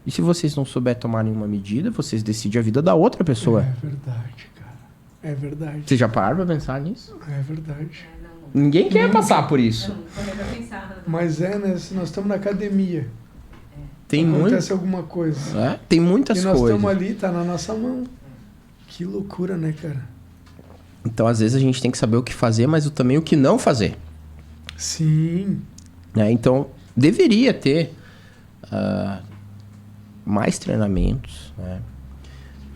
E se vocês não souberem tomar nenhuma medida, vocês decidem a vida da outra pessoa. É verdade, cara. É verdade. Vocês já pararam pra pensar nisso? É verdade. Ninguém quer passar por isso. Mas né? Se nós estamos na academia, Acontece alguma coisa. Tem muitas e nós coisas. estamos ali, tá na nossa mão. Que loucura, né, cara? Então, às vezes, a gente tem que saber o que fazer, mas também o que não fazer. Sim. Né? Então, deveria ter mais treinamentos, né?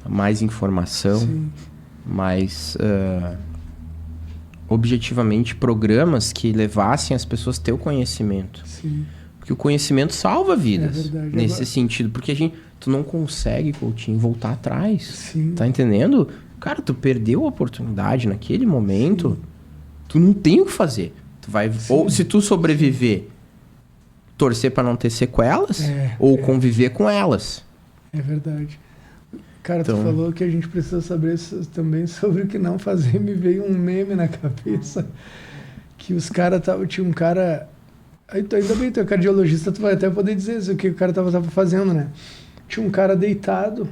Mais informação, Sim. mais, objetivamente, programas que levassem as pessoas a ter o conhecimento. Sim. Porque o conhecimento salva vidas, verdade. nesse Agora- sentido. Porque tu não consegue, Coutinho, voltar atrás. Sim. Tá entendendo? Cara, tu perdeu a oportunidade naquele momento, tu não tem o que fazer. Tu vai, ou se tu sobreviver, torcer pra não ter sequelas, ou conviver com elas. É verdade. Cara, Então- tu falou que a gente precisa saber também sobre o que não fazer. Me veio um meme na cabeça que os caras tinha um cara. Ainda bem, tu é cardiologista, tu vai até poder dizer o que o cara tava fazendo, né? Tinha um cara deitado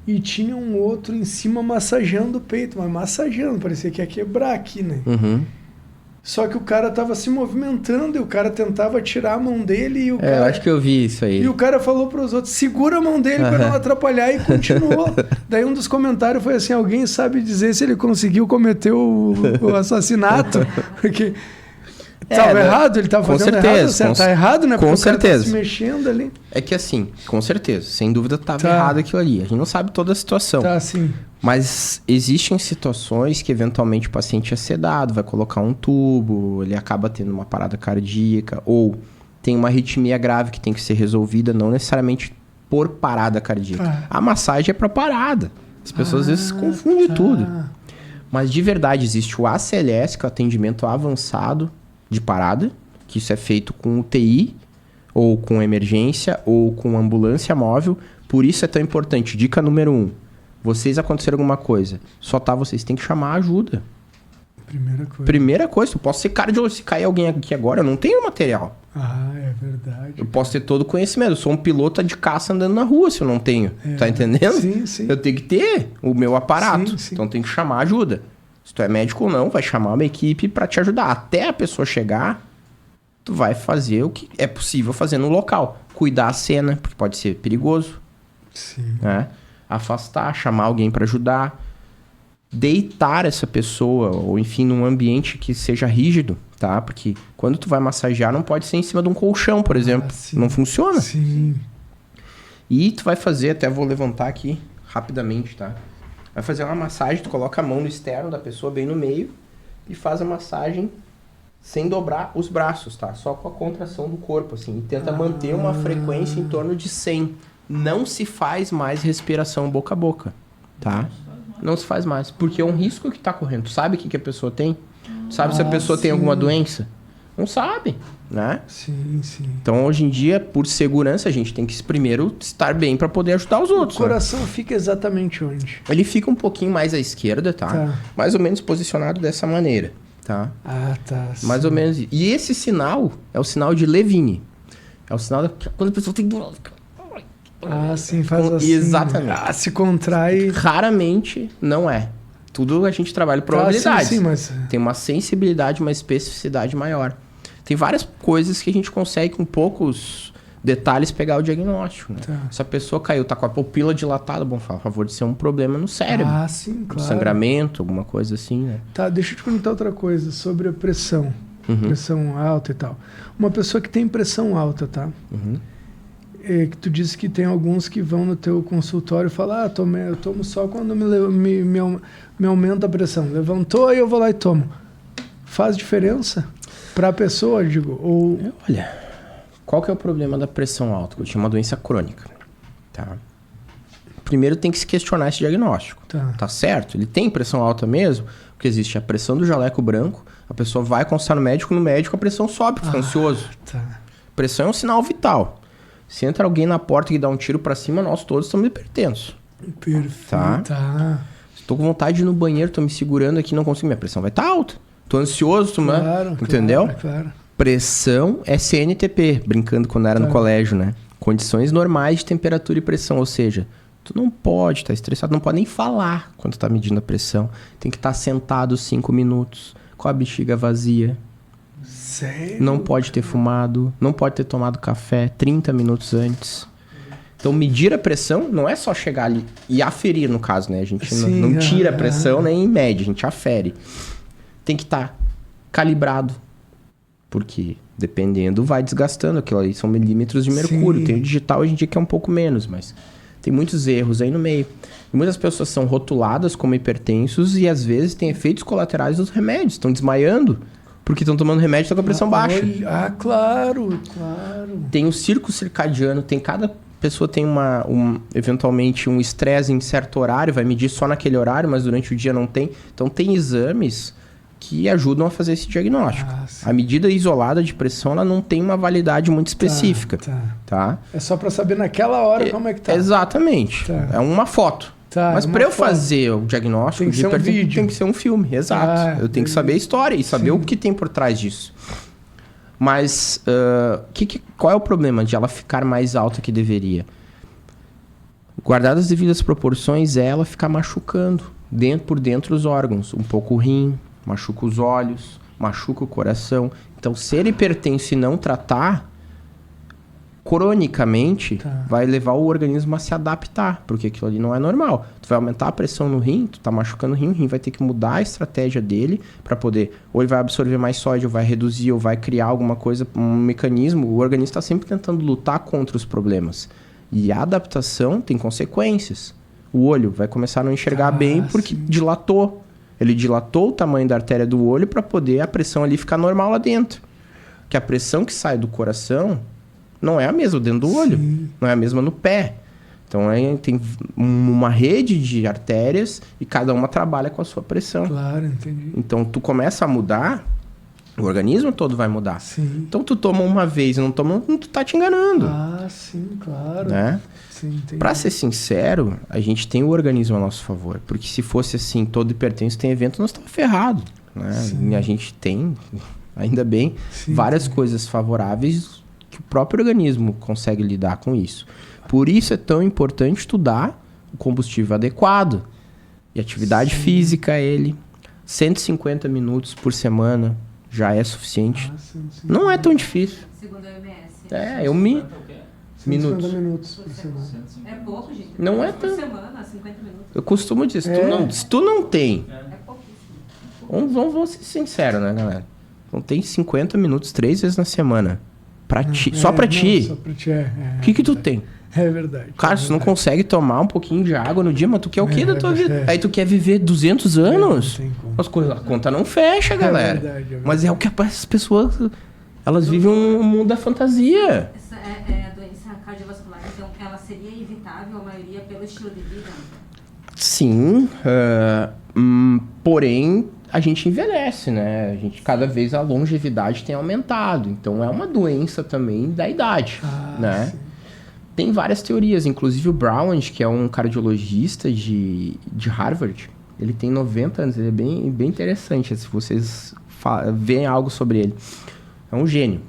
e tinha um outro em cima massageando o peito, mas massageando, parecia que ia quebrar aqui, né? Uhum. Só que o cara tava se movimentando e o cara tentava tirar a mão dele e o Eu cara... acho que eu vi isso aí. E o cara falou para os outros, segura a mão dele para não atrapalhar, e continuou. Daí um dos comentários foi assim, alguém sabe dizer se ele conseguiu cometer o assassinato? Porque estava errado, ele estava com fazendo certeza, errado, certo? Tá errado, né? com Porque o cara certeza. tá se mexendo ali. É que assim, com certeza, sem dúvida estava Tá. errado aquilo ali. A gente não sabe toda a situação. Tá, assim. Mas existem situações que eventualmente o paciente é sedado, vai colocar um tubo, ele acaba tendo uma parada cardíaca, ou tem uma arritmia grave que tem que ser resolvida, não necessariamente por parada cardíaca. A massagem é para parada. As pessoas às vezes confundem tudo. Mas de verdade existe o ACLS, que é o atendimento avançado de parada, que isso é feito com UTI, ou com emergência, ou com ambulância móvel. Por isso é tão importante. Dica número 1. Vocês aconteceram alguma coisa, só tá vocês, tem que chamar ajuda. Primeira coisa, eu posso ser cardiologista, se cair alguém aqui agora, eu não tenho material. Ah, é verdade. Eu posso ter todo o conhecimento, eu sou um piloto de caça andando na rua se eu não tenho, tá entendendo? Sim, sim. Eu tenho que ter o meu aparato, Sim, sim. então tem que chamar ajuda. Se tu é médico ou não, vai chamar uma equipe pra te ajudar. Até a pessoa chegar, tu vai fazer o que é possível fazer no local. Cuidar a cena, porque pode ser perigoso, Sim. né? Afastar, chamar alguém para ajudar, deitar essa pessoa, ou enfim, num ambiente que seja rígido, tá? Porque quando tu vai massagear, não pode ser em cima de um colchão, por exemplo. sim. Não funciona. Sim. E tu vai fazer, até vou levantar aqui rapidamente, tá? Vai fazer uma massagem, tu coloca a mão no externo da pessoa, bem no meio, e faz a massagem sem dobrar os braços, tá? Só com a contração do corpo, assim. E tenta manter uma frequência em torno de 100. Não se faz mais respiração boca a boca, tá? Não se faz mais, porque é um risco que tá correndo. Tu sabe o que a pessoa tem? Tu sabe se a pessoa tem alguma doença? Não sabe, né? Sim, sim. Então, hoje em dia, por segurança, a gente tem que primeiro estar bem para poder ajudar os outros. O coração fica exatamente onde? Ele fica um pouquinho mais à esquerda, tá? Mais ou menos posicionado dessa maneira, tá? Ah, tá. Mais ou menos. E esse sinal é o sinal de Levine. É o sinal quando a pessoa tem dor. Ah, sim, faz assim. Exatamente. Ah, se contrai. Raramente não é. Tudo a gente trabalha probabilidades. Sim, mas... Tem uma sensibilidade, uma especificidade maior. Tem várias coisas que a gente consegue com poucos detalhes pegar o diagnóstico, né? Tá. Se a pessoa caiu, tá com a pupila dilatada, bom, fala a favor de ser um problema no cérebro. Ah, sim, claro. Sangramento, alguma coisa assim, né? Tá, deixa eu te perguntar outra coisa sobre a pressão. Pressão alta e tal. Uma pessoa que tem pressão alta, tá? Que tu disse que tem alguns que vão no teu consultório e falam, eu tomo só quando me aumenta a pressão. Levantou, aí eu vou lá e tomo. Faz diferença pra pessoa, digo? Ou... Olha, qual que é o problema da pressão alta? Eu tinha uma doença crônica, tá? Primeiro tem que se questionar esse diagnóstico. Tá certo? Ele tem pressão alta mesmo? Porque existe a pressão do jaleco branco, a pessoa vai consultar no médico a pressão sobe, fica ansioso. Tá. Pressão é um sinal vital. Se entra alguém na porta e dá um tiro pra cima, nós todos estamos hipertensos. Perfeito. Tá. Se tô com vontade de ir no banheiro, tô me segurando aqui, não consigo, minha pressão vai estar alta. Tô ansioso, entendeu? Claro. Pressão é CNTP, brincando quando era no colégio, né? Condições normais de temperatura e pressão, ou seja, tu não pode estar estressado, não pode nem falar quando tu tá medindo a pressão. Tem que estar sentado 5 minutos, com a bexiga vazia. Sério? Não pode ter fumado, não pode ter tomado café 30 minutos antes. Então, medir a pressão não é só chegar ali e aferir, no caso, né? A gente não tira a pressão nem mede, a gente afere. Tem que estar calibrado, porque dependendo vai desgastando. Aquilo ali são milímetros de mercúrio. Sim. Tem o digital hoje em dia que é um pouco menos, mas tem muitos erros aí no meio. E muitas pessoas são rotuladas como hipertensos e às vezes tem efeitos colaterais dos remédios. Estão desmaiando porque estão tomando remédio e estão com a pressão baixa. Claro. Tem o ciclo circadiano, cada pessoa tem eventualmente um estresse em certo horário, vai medir só naquele horário, mas durante o dia não tem. Então tem exames que ajudam a fazer esse diagnóstico. A medida isolada de pressão, ela não tem uma validade muito específica. Tá? É só para saber naquela hora como é que tá. Exatamente. Tá. É uma foto. Mas para eu fazer o diagnóstico tem que ser um vídeo. Tem que ser um filme, exato. Eu tenho que saber a história e saber o que tem por trás disso. Mas qual é o problema de ela ficar mais alta que deveria? Guardadas as devidas proporções, é ela ficar machucando por dentro os órgãos. Um pouco o rim, machuca os olhos, machuca o coração. Então, se ele hipertenso e não tratar, cronicamente, vai levar o organismo a se adaptar, porque aquilo ali não é normal. Tu vai aumentar a pressão no rim, tu tá machucando o rim vai ter que mudar a estratégia dele para poder, ou ele vai absorver mais sódio, ou vai reduzir, ou vai criar alguma coisa, um mecanismo. O organismo está sempre tentando lutar contra os problemas. E a adaptação tem consequências. O olho vai começar a não enxergar bem porque dilatou. Ele dilatou o tamanho da artéria do olho para poder a pressão ali ficar normal lá dentro. Que a pressão que sai do coração não é a mesma dentro do olho, não é a mesma no pé. Então tem uma rede de artérias e cada uma trabalha com a sua pressão. Claro, entendi. Então tu começa a mudar, o organismo todo vai mudar. Sim. Então tu toma uma vez e não toma, tu tá te enganando. Sim, claro. Né? Sim, entendi. Pra ser sincero, a gente tem o organismo a nosso favor. Porque se fosse assim, todo hipertenso tem evento, nós estamos ferrados. Né? E a gente tem, ainda bem, várias coisas favoráveis que o próprio organismo consegue lidar com isso. Por isso é tão importante estudar o combustível adequado. E atividade física, 150 minutos por semana já é suficiente. Não é tão difícil. Segundo a OMS. Minutos por semana. É pouco, gente. Não é por tanto. semana, 50 minutos. Eu costumo dizer, se tu não tem... É pouquíssimo. Vamos ser sinceros, né, galera? Não tem 50 minutos 3 vezes na semana. Pra ti. Só pra ti. Só pra ti, O que tu tem? É verdade. Cara, se tu não consegue tomar um pouquinho de água no dia, mas tu quer o quê da tua vida? Aí tu quer viver 200 anos? A conta não fecha, galera. Verdade. Mas é o que as pessoas... Elas vivem um mundo da fantasia. Essa é a doença cardiovascular, então ela seria evitável, a maioria, pelo estilo de vida? Sim, porém a gente envelhece, né? Cada vez a longevidade tem aumentado. Então é uma doença também da idade, né? Sim. Tem várias teorias, inclusive o Browning, que é um cardiologista de Harvard, ele tem 90 anos, ele é bem interessante, se vocês veem algo sobre ele. É um gênio.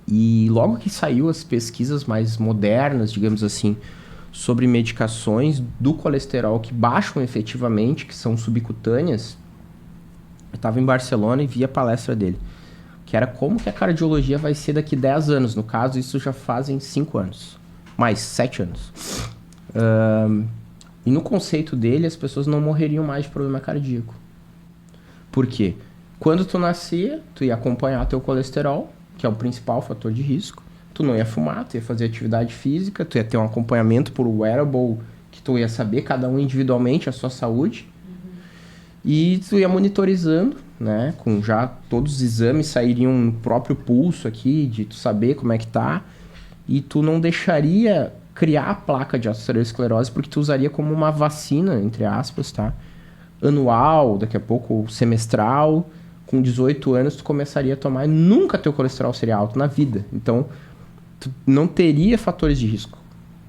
E logo que saiu as pesquisas mais modernas, digamos assim, sobre medicações do colesterol que baixam efetivamente, que são subcutâneas, eu estava em Barcelona e vi a palestra dele, que era como que a cardiologia vai ser daqui 10 anos. No caso, isso já fazem 5 anos. Mais 7 anos. E no conceito dele, as pessoas não morreriam mais de problema cardíaco. Por quê? Quando tu nascia, tu ia acompanhar teu colesterol, que é o principal fator de risco. Tu não ia fumar, tu ia fazer atividade física, tu ia ter um acompanhamento por wearable, que tu ia saber cada um individualmente a sua saúde. E tu ia monitorizando, né? Com já todos os exames sairiam no próprio pulso aqui, de tu saber como é que tá. E tu não deixaria criar a placa de aterosclerose, porque tu usaria como uma vacina, entre aspas, tá? Anual, daqui a pouco semestral. Com 18 anos tu começaria a tomar e nunca teu colesterol seria alto na vida. Então, tu não teria fatores de risco.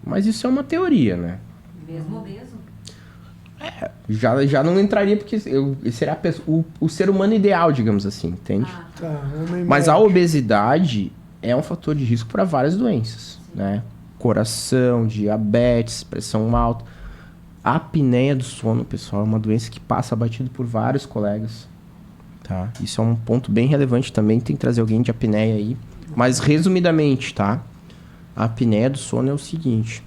Mas isso é uma teoria, né? Mesmo obeso? Já não entraria, porque seria o ser humano ideal, digamos assim, entende? Mas a obesidade é um fator de risco para várias doenças, né? Coração, diabetes, pressão alta. A apneia do sono, pessoal, é uma doença que passa batido por vários colegas. Tá? Isso é um ponto bem relevante também, tem que trazer alguém de apneia aí. Mas resumidamente, tá? A apneia do sono é o seguinte.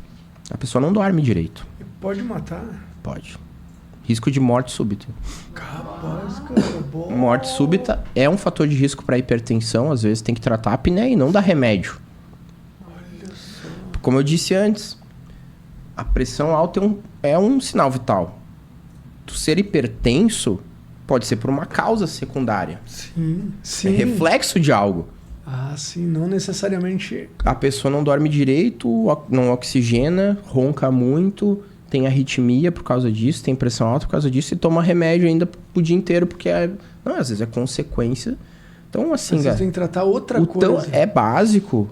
A pessoa não dorme direito. Pode matar? Pode. Risco de morte súbita. Capaz, cara. Bom. Morte súbita é um fator de risco para hipertensão. Às vezes tem que tratar a apneia e não dar remédio. Olha só. Como eu disse antes, a pressão alta é um sinal vital. Tu ser hipertenso pode ser por uma causa secundária. Sim, É sim. reflexo de algo. Ah, sim. Não necessariamente... A pessoa não dorme direito, não oxigena, ronca muito, tem arritmia por causa disso, tem pressão alta por causa disso e toma remédio ainda o dia inteiro, porque não, às vezes é consequência. Então, assim, Você tem que tratar outra então, coisa. é básico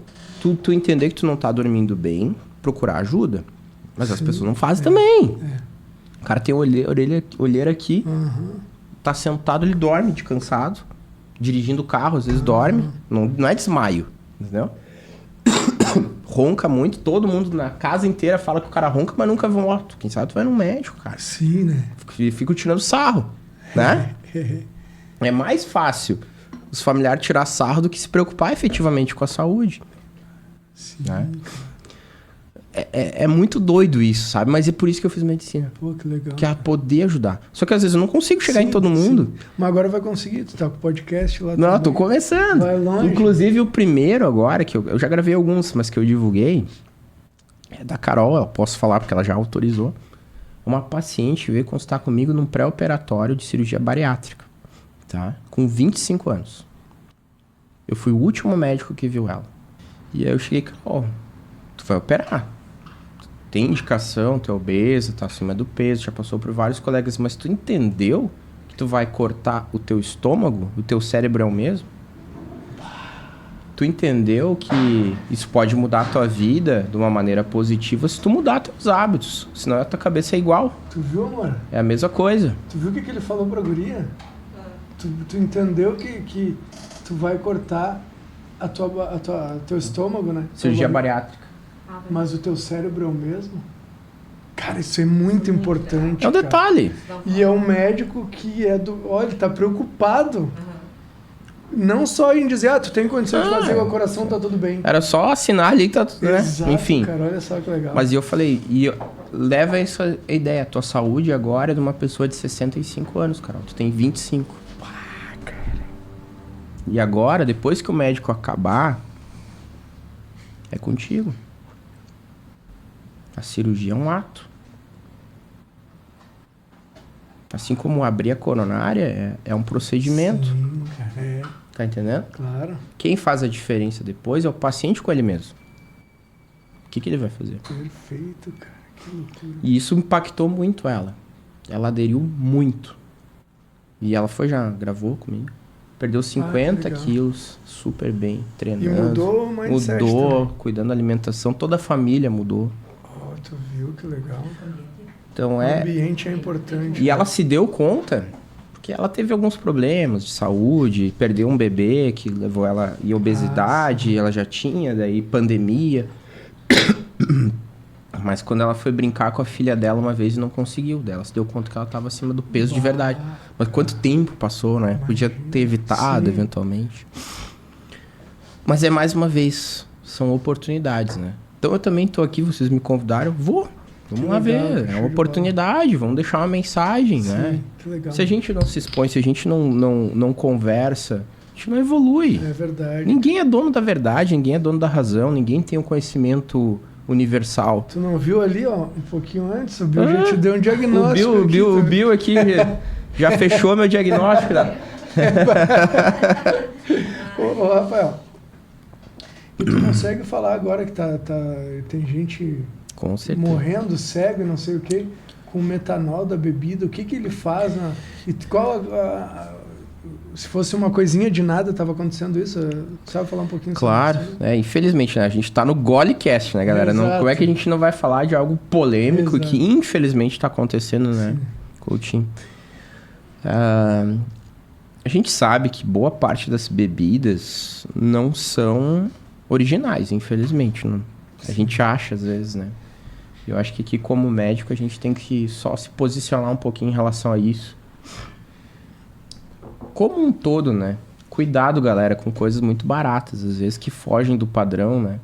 tu entender que tu não tá dormindo bem, procurar ajuda. Mas as pessoas não fazem também. O cara tem olheira aqui, tá sentado, ele dorme de cansado, dirigindo o carro, às vezes dorme, não é desmaio, entendeu? Ronca muito, todo mundo na casa inteira fala que o cara ronca, mas nunca volta. Quem sabe tu vai no médico, cara. Sim, né? Fico tirando sarro, né? É mais fácil os familiares tirar sarro do que se preocupar efetivamente com a saúde. Sim, Né? cara. É muito doido isso, sabe? Mas é por isso que eu fiz medicina. Pô, que legal. Que é poder ajudar. Só que às vezes eu não consigo chegar em todo mundo. Sim. Mas agora vai conseguir. Tu tá com o podcast lá. Não, também. tô começando. Vai longe. Inclusive o primeiro agora, que eu já gravei alguns, mas que eu divulguei, é da Carol, eu posso falar porque ela já autorizou. Uma paciente veio consultar comigo num pré-operatório de cirurgia bariátrica, tá? Com 25 anos. Eu fui o último médico que viu ela. E aí eu cheguei, Carol, tu vai operar. Tem indicação, tu é obesa, tá acima do peso, já passou por vários colegas, mas tu entendeu que tu vai cortar o teu estômago, o teu cérebro é o mesmo? Tu entendeu que isso pode mudar a tua vida de uma maneira positiva se tu mudar teus hábitos, senão a tua cabeça é igual, Tu viu, amor? é a mesma coisa. Tu viu o que ele falou pra guria? Tu entendeu que tu vai cortar teu estômago, né? Cirurgia Tua- bariátrica. Mas o teu cérebro é o mesmo? Cara, isso é muito importante. É um cara. detalhe. E é um médico que é do... Olha, ele tá preocupado. Não só em dizer, tu tem condição de fazer com o coração, tá tudo bem. Era só assinar ali, tá tudo, né? Exato, Enfim. cara, olha só que legal. Mas eu falei, leva essa ideia, tua saúde agora é de uma pessoa de 65 anos, Carol. Tu tem 25. Cara. E agora, depois que o médico acabar, é contigo. A cirurgia é um ato. Assim como abrir a coronária é um procedimento. Sim, cara, Tá entendendo? claro. Quem faz a diferença depois é o paciente com ele mesmo. O que ele vai fazer? Perfeito, cara. Que loucura. E isso impactou muito ela. Ela aderiu muito. E ela já gravou comigo. Perdeu 50 legal. quilos, super bem, treinando. E mudou o mindset Mudou, também. cuidando da alimentação. Toda a família mudou. Oh, tu viu que legal. Então O é... ambiente é importante. E ela se deu conta, porque ela teve alguns problemas de saúde, perdeu um bebê que levou ela em obesidade, ela já tinha, daí pandemia. Mas quando ela foi brincar com a filha dela uma vez, não conseguiu. Daí ela se deu conta que ela estava acima do peso de verdade. Mas quanto tempo passou, né? Podia ter evitado, Sim. eventualmente. Mas é mais uma vez, são oportunidades, né? Então eu também tô aqui, vocês me convidaram, vou. Vamos Que lá legal, ver, que é show uma de oportunidade, vamos deixar uma mensagem, né? Sim, que legal. Se a gente não se expõe, se a gente não conversa, a gente não evolui. É verdade. Ninguém é dono da verdade, ninguém é dono da razão, ninguém tem o conhecimento universal. Tu não viu ali, ó, um pouquinho antes? O Bill já te deu um diagnóstico. O Bill aqui já fechou meu diagnóstico. Né? Ô, Rafael, e tu consegue falar agora que tem gente Com certeza. morrendo cego e não sei o que, com o metanol da bebida, o que ele faz? E qual se fosse uma coisinha de nada estava acontecendo isso? Tu sabe falar um pouquinho Claro, sobre isso? infelizmente, né? A gente tá no Golecast, né, galera? Não, Exato. como é que a gente não vai falar de algo polêmico Exato. que infelizmente tá acontecendo, né, Coutinho? A gente sabe que boa parte das bebidas não são originais, infelizmente. Não? A gente acha, às vezes, né? Eu acho que aqui, como médico, a gente tem que só se posicionar um pouquinho em relação a isso. Como um todo, né? Cuidado, galera, com coisas muito baratas, às vezes, que fogem do padrão, né?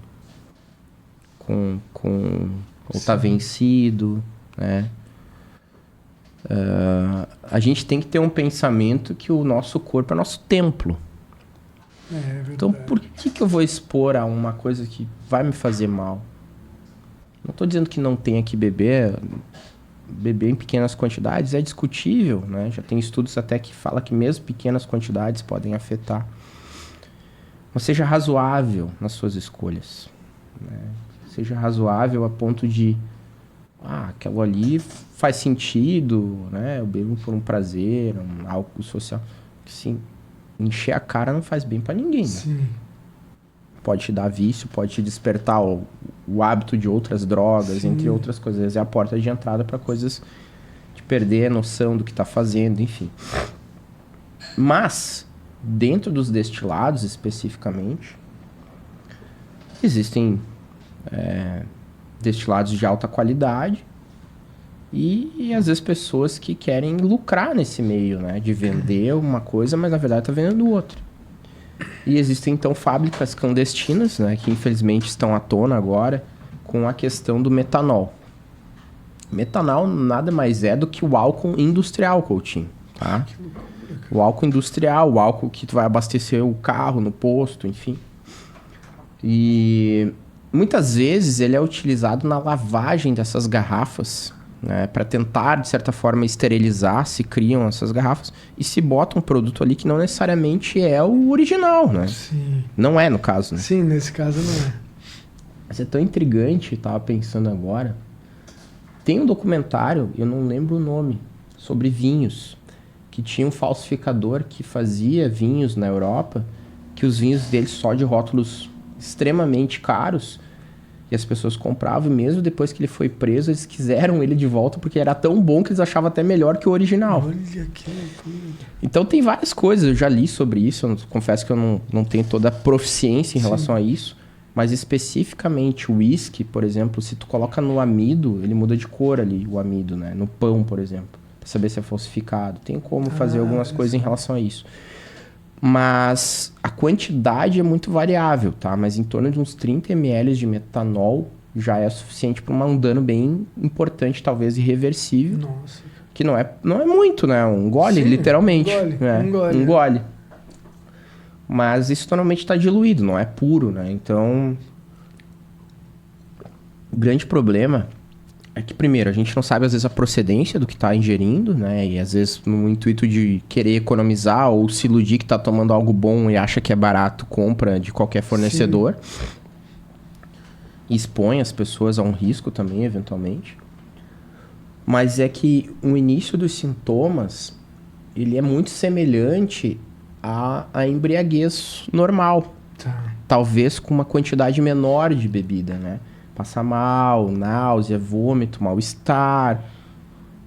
ou tá vencido, né? A gente tem que ter um pensamento que o nosso corpo é nosso templo. É verdade. Então, por que eu vou expor a uma coisa que vai me fazer mal? Não estou dizendo que não tenha que beber em pequenas quantidades, é discutível, né? Já tem estudos até que falam que mesmo pequenas quantidades podem afetar. Mas seja razoável nas suas escolhas, né? Seja razoável a ponto de aquilo ali faz sentido, né? Eu bebo por um prazer, algo social. Sim, encher a cara não faz bem para ninguém, né? Sim. Pode te dar vício, pode te despertar o hábito de outras drogas, Sim. entre outras coisas. É a porta de entrada para coisas de perder a noção do que está fazendo, enfim. Mas, dentro dos destilados especificamente, existem destilados de alta qualidade e às vezes pessoas que querem lucrar nesse meio, né? De vender uma coisa, mas na verdade está vendendo outra. E existem então fábricas clandestinas, né? Que infelizmente estão à tona agora com a questão do metanol. Metanol nada mais é do que o álcool industrial, Coutinho, tá? O álcool industrial, o álcool que tu vai abastecer o carro no posto, enfim. E muitas vezes ele é utilizado na lavagem dessas garrafas, né, para tentar, de certa forma, esterilizar, se criam essas garrafas e se bota um produto ali que não necessariamente é o original, né? Sim. Não é, no caso, né? Sim, nesse caso não é. Mas é tão intrigante, tava pensando agora. Tem um documentário, eu não lembro o nome, sobre vinhos, que tinha um falsificador que fazia vinhos na Europa, que os vinhos dele só de rótulos extremamente caros, e as pessoas compravam, e mesmo depois que ele foi preso, eles quiseram ele de volta, porque era tão bom que eles achavam até melhor que o original. Olha que loucura. Então tem várias coisas, eu já li sobre isso, eu confesso que eu não tenho toda a proficiência em relação a isso, mas especificamente o whisky, por exemplo, se tu coloca no amido, ele muda de cor ali, o amido, né? No pão, por exemplo, para saber se é falsificado. Tem como fazer algumas coisas em relação a isso. Mas a quantidade é muito variável, tá? Mas em torno de uns 30 ml de metanol já é suficiente para um dano bem importante, talvez irreversível. Nossa. Que não é muito, né? Um gole, Sim, literalmente. Um gole. Mas isso normalmente está diluído, não é puro, né? Então, o grande problema é que, primeiro, a gente não sabe, às vezes, a procedência do que está ingerindo, né? E, às vezes, no intuito de querer economizar ou se iludir que está tomando algo bom e acha que é barato, compra de qualquer fornecedor. Sim. E expõe as pessoas a um risco também, eventualmente. Mas é que o início dos sintomas, ele é muito semelhante à embriaguez normal. Tá. Talvez com uma quantidade menor de bebida, né? Passar mal, náusea, vômito, mal-estar,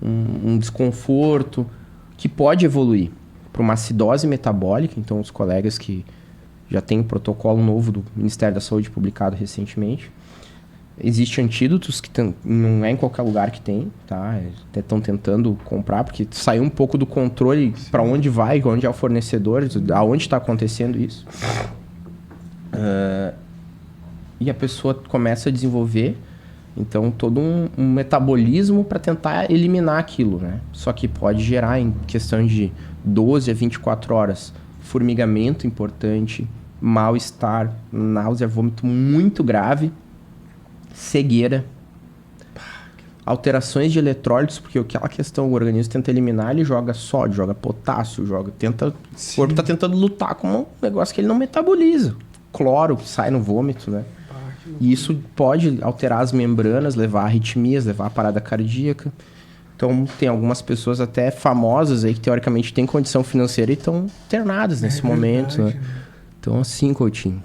um desconforto, que pode evoluir para uma acidose metabólica. Então, os colegas que já têm um protocolo novo do Ministério da Saúde publicado recentemente, existem antídotos que não é em qualquer lugar que tem, tá? Até estão tentando comprar, porque saiu um pouco do controle para onde vai, onde é o fornecedor, aonde está acontecendo isso. E a pessoa começa a desenvolver, então, todo um metabolismo para tentar eliminar aquilo, né? Só que pode gerar, em questão de 12 a 24 horas, formigamento importante, mal-estar, náusea, vômito muito grave, cegueira, alterações de eletrólitos, porque aquela questão, o organismo tenta eliminar, ele joga sódio, joga potássio, o corpo está tentando lutar com um negócio que ele não metaboliza. Cloro que sai no vômito, né? E isso pode alterar as membranas, levar a arritmias, levar a parada cardíaca. Então, tem algumas pessoas até famosas aí que, teoricamente, têm condição financeira e estão internadas nesse momento, né? Então, assim, Coutinho,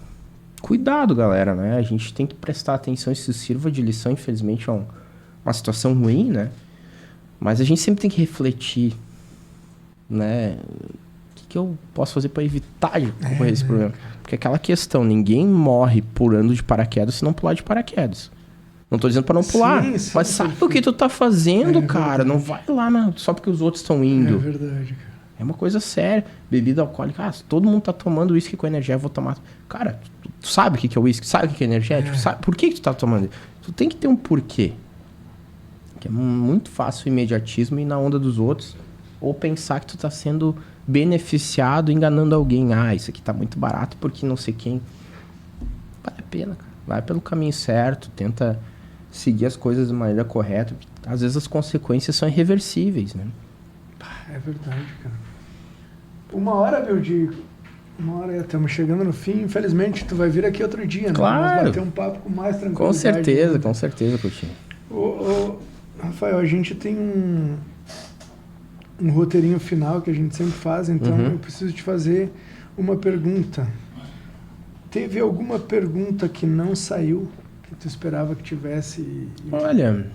cuidado, galera, né? A gente tem que prestar atenção, isso sirva de lição, infelizmente, é uma situação ruim, né? Mas a gente sempre tem que refletir, né? O que eu posso fazer para evitar de correr esse problema? Porque aquela questão, ninguém morre pulando de paraquedas se não pular de paraquedas. Não tô dizendo para não pular, mas sabe o que tu tá fazendo, cara? Não vai lá só porque os outros estão indo. É verdade, cara. É uma coisa séria. Bebida alcoólica, se todo mundo tá tomando uísque com energia, eu vou tomar. Cara, tu sabe o que é uísque? Sabe o que é energético? Sabe por que tu tá tomando? Tu tem que ter um porquê. Que é muito fácil o imediatismo e ir na onda dos outros. Ou pensar que tu tá sendo beneficiado enganando alguém. Isso aqui tá muito barato porque não sei quem. Vale a pena, cara. Vai pelo caminho certo, tenta seguir as coisas de maneira correta. Às vezes as consequências são irreversíveis, né? É verdade, cara. 1 hora, Beldico. 1 hora, estamos chegando no fim. Infelizmente, tu vai vir aqui outro dia, né? Claro. Nós bater um papo com mais tranquilidade. Com certeza, Coutinho. Ô, Rafael, a gente tem um roteirinho final que a gente sempre faz, então eu preciso te fazer uma pergunta. Teve alguma pergunta que não saiu, que tu esperava que tivesse? Olha,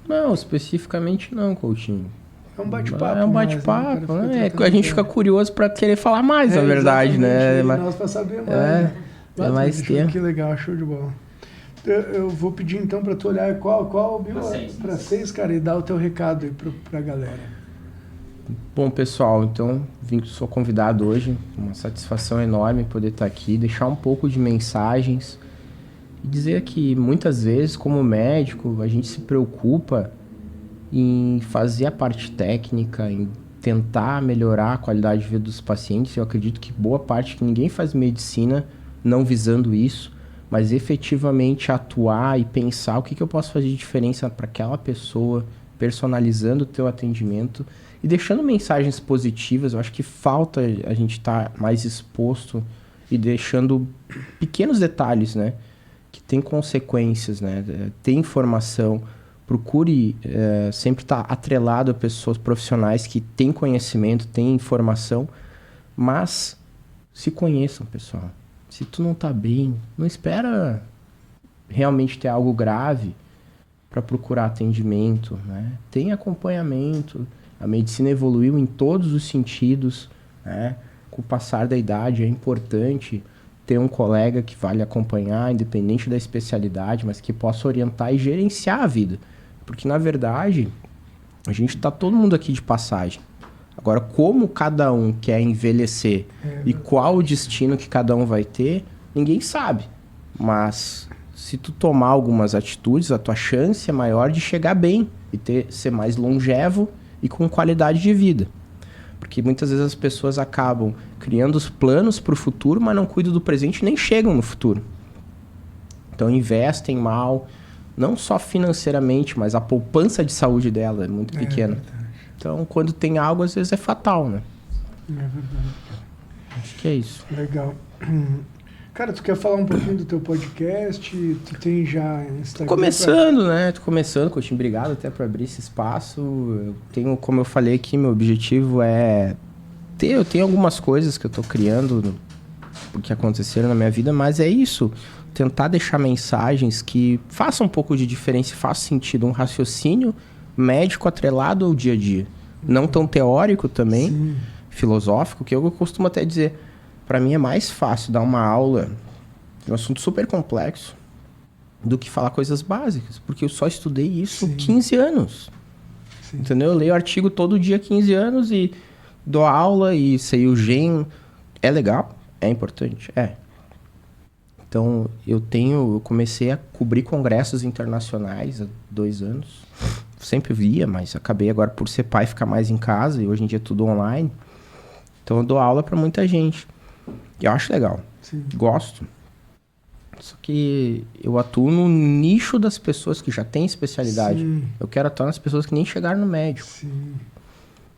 não, especificamente não, Coutinho. É um bate-papo. É um bate-papo, né? A gente fica curioso para querer falar mais, na verdade, né? Nós para saber mais. É mais tempo. Que legal, show de bola. Eu vou pedir então para tu olhar qual Bill? Para 6, cara, e dar o teu recado aí pra galera. Bom, pessoal, então sou convidado hoje, uma satisfação enorme poder estar aqui, deixar um pouco de mensagens e dizer que muitas vezes, como médico, a gente se preocupa em fazer a parte técnica, em tentar melhorar a qualidade de vida dos pacientes. Eu acredito que boa parte, que ninguém faz medicina não visando isso, mas efetivamente atuar e pensar o que eu posso fazer de diferença para aquela pessoa, personalizando o teu atendimento e deixando mensagens positivas. Eu acho que falta a gente estar mais exposto e deixando pequenos detalhes, né? Que tem consequências, né? Tem informação. Procure sempre estar atrelado a pessoas profissionais que têm conhecimento, têm informação, mas se conheçam, pessoal. Se tu não tá bem, não espera realmente ter algo grave para procurar atendimento, né? Tem acompanhamento. A medicina evoluiu em todos os sentidos, né? Com o passar da idade é importante ter um colega que vale acompanhar, independente da especialidade, mas que possa orientar e gerenciar a vida. Porque, na verdade, a gente tá todo mundo aqui de passagem. Agora, como cada um quer envelhecer e qual o destino que cada um vai ter, ninguém sabe. Mas, se tu tomar algumas atitudes, a tua chance é maior de chegar bem e ser mais longevo e com qualidade de vida. Porque muitas vezes as pessoas acabam criando os planos para o futuro, mas não cuidam do presente e nem chegam no futuro. Então, investem mal, não só financeiramente, mas a poupança de saúde dela é muito pequena. Então, quando tem algo, às vezes é fatal, né? É verdade. Acho que é isso. Legal. Cara, tu quer falar um pouquinho do teu podcast? Tu tem já Instagram? Tô começando, Coutinho. Obrigado até por abrir esse espaço. Eu tenho, como eu falei aqui, meu objetivo é eu tenho algumas coisas que eu tô criando que aconteceram na minha vida, mas é isso. Tentar deixar mensagens que façam um pouco de diferença e façam sentido. Um raciocínio médico atrelado ao dia a dia. Não tão teórico também, sim, filosófico, que eu costumo até dizer. Para mim é mais fácil dar uma aula de um assunto super complexo do que falar coisas básicas. Porque eu só estudei isso 15 anos. Sim. Entendeu? Eu leio artigo todo dia 15 anos e dou aula e sei o gen. É legal? É importante? É. Então, eu comecei a cobrir congressos internacionais há 2 anos. Sempre via, mas acabei agora por ser pai ficar mais em casa e hoje em dia é tudo online. Então, eu dou aula para muita gente. Eu acho legal. Sim. Gosto. Só que eu atuo no nicho das pessoas que já têm especialidade. Sim. Eu quero atuar nas pessoas que nem chegaram no médico. Sim.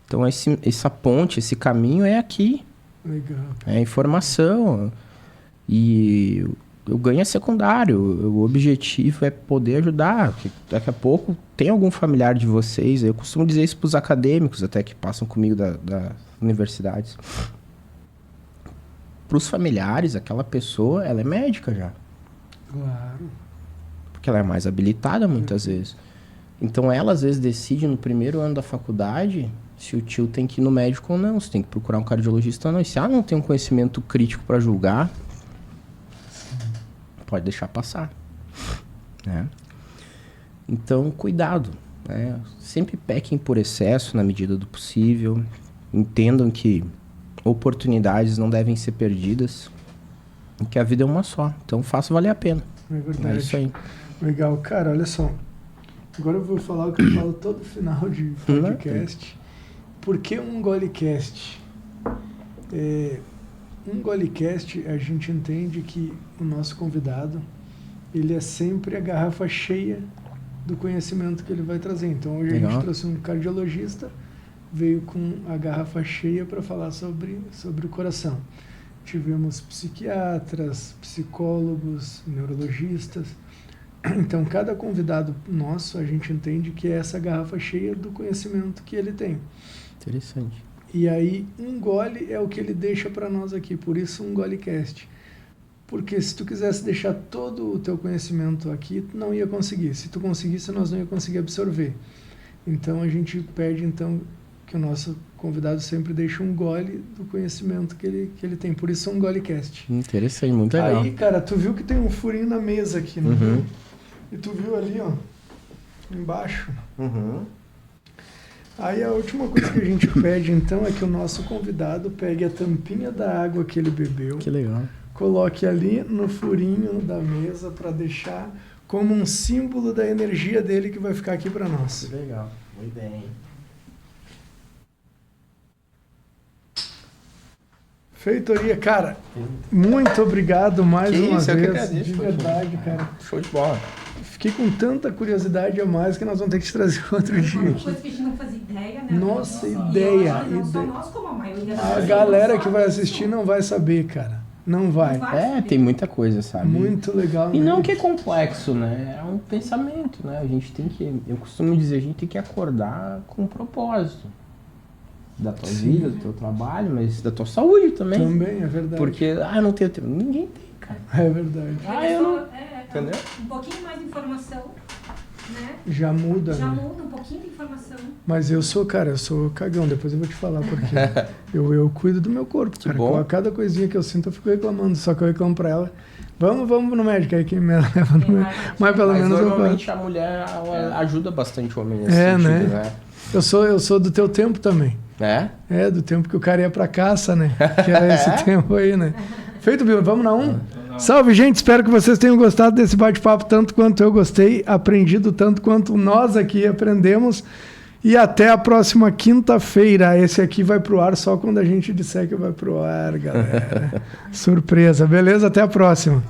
Então, essa ponte, esse caminho é aqui. Legal. É informação. E o ganho é secundário. O objetivo é poder ajudar. Porque daqui a pouco tem algum familiar de vocês. Eu costumo dizer isso para os acadêmicos até que passam comigo das universidades. Para os familiares, aquela pessoa, ela é médica já. Claro. Porque ela é mais habilitada muitas vezes. Então ela às vezes decide no primeiro ano da faculdade se o tio tem que ir no médico ou não, se tem que procurar um cardiologista ou não. E se ela não tem um conhecimento crítico para julgar, pode deixar passar. Né? Então, cuidado. Né? Sempre pequem por excesso na medida do possível. entendam que oportunidades não devem ser perdidas e que a vida é uma só. Então faça valer a pena. É verdade. É isso aí. Legal. Cara, olha só. Agora eu vou falar o que eu falo todo final de podcast. Por que um Golecast? Um Golecast, a gente entende que o nosso convidado, ele é sempre a garrafa cheia do conhecimento que ele vai trazer. Então hoje Legal. a gente trouxe um cardiologista, veio com a garrafa cheia para falar sobre o coração. Tivemos psiquiatras, psicólogos, neurologistas. Então, cada convidado nosso, a gente entende que é essa garrafa cheia do conhecimento que ele tem. Interessante. E aí, um gole é o que ele deixa para nós aqui, por isso um Golecast. Porque se tu quisesse deixar todo o teu conhecimento aqui, tu não ia conseguir. Se tu conseguisse, nós não ia conseguir absorver. Então, a gente pede então que o nosso convidado sempre deixe um gole do conhecimento que ele tem. Por isso um Golecast. Interessante, muito legal. Aí, cara, tu viu que tem um furinho na mesa aqui, não viu? E tu viu ali, ó, embaixo. Aí a última coisa que a gente pede, então, é que o nosso convidado pegue a tampinha da água que ele bebeu, Que legal. coloque ali no furinho da mesa para deixar como um símbolo da energia dele que vai ficar aqui para nós. Que legal. Muito bem. Feitoria, cara, muito obrigado mais Que uma isso, eu que vez, agradeço, de foi verdade, cara. Show de bola. Fiquei com tanta curiosidade a mais que nós vamos ter que te trazer outro Uma dia. coisa que a gente não fazia ideia, né? Nossa, E ideia, olha, não só ideia. nós, como a maioria das A pessoas galera não que sabe vai disso. assistir não vai saber, cara. Não vai. É, tem muita coisa, sabe? Muito legal. E né? não que é complexo, né? É um pensamento, né? A gente tem que... Eu costumo dizer, a gente tem que acordar com um propósito. Da tua Sim. vida, do teu trabalho, mas da tua saúde também. Também, é verdade. Porque, eu não tenho tempo. Ninguém tem, cara. É verdade. Eu não... Entendeu? Um pouquinho mais de informação, né? Já muda, Já né? muda um pouquinho de informação. Mas eu sou cagão, depois eu vou te falar porque eu cuido do meu corpo, cara. bom. Com cada coisinha que eu sinto, eu fico reclamando. Só que eu reclamo pra ela. Vamos no médico, aí quem me leva no médico. Mas pelo Mas menos eu normalmente a mulher ela ajuda bastante o homem nesse É, sentido, né? Eu sou do teu tempo também. É? É, do tempo que o cara ia pra caça, né? Que era esse tempo aí, né? Feito, Bill. Vamos na um? Salve, gente. Espero que vocês tenham gostado desse bate-papo tanto quanto eu gostei, aprendido tanto quanto nós aqui aprendemos. E até a próxima quinta-feira. Esse aqui vai pro ar só quando a gente disser que vai pro ar, galera. Surpresa. Beleza? Até a próxima.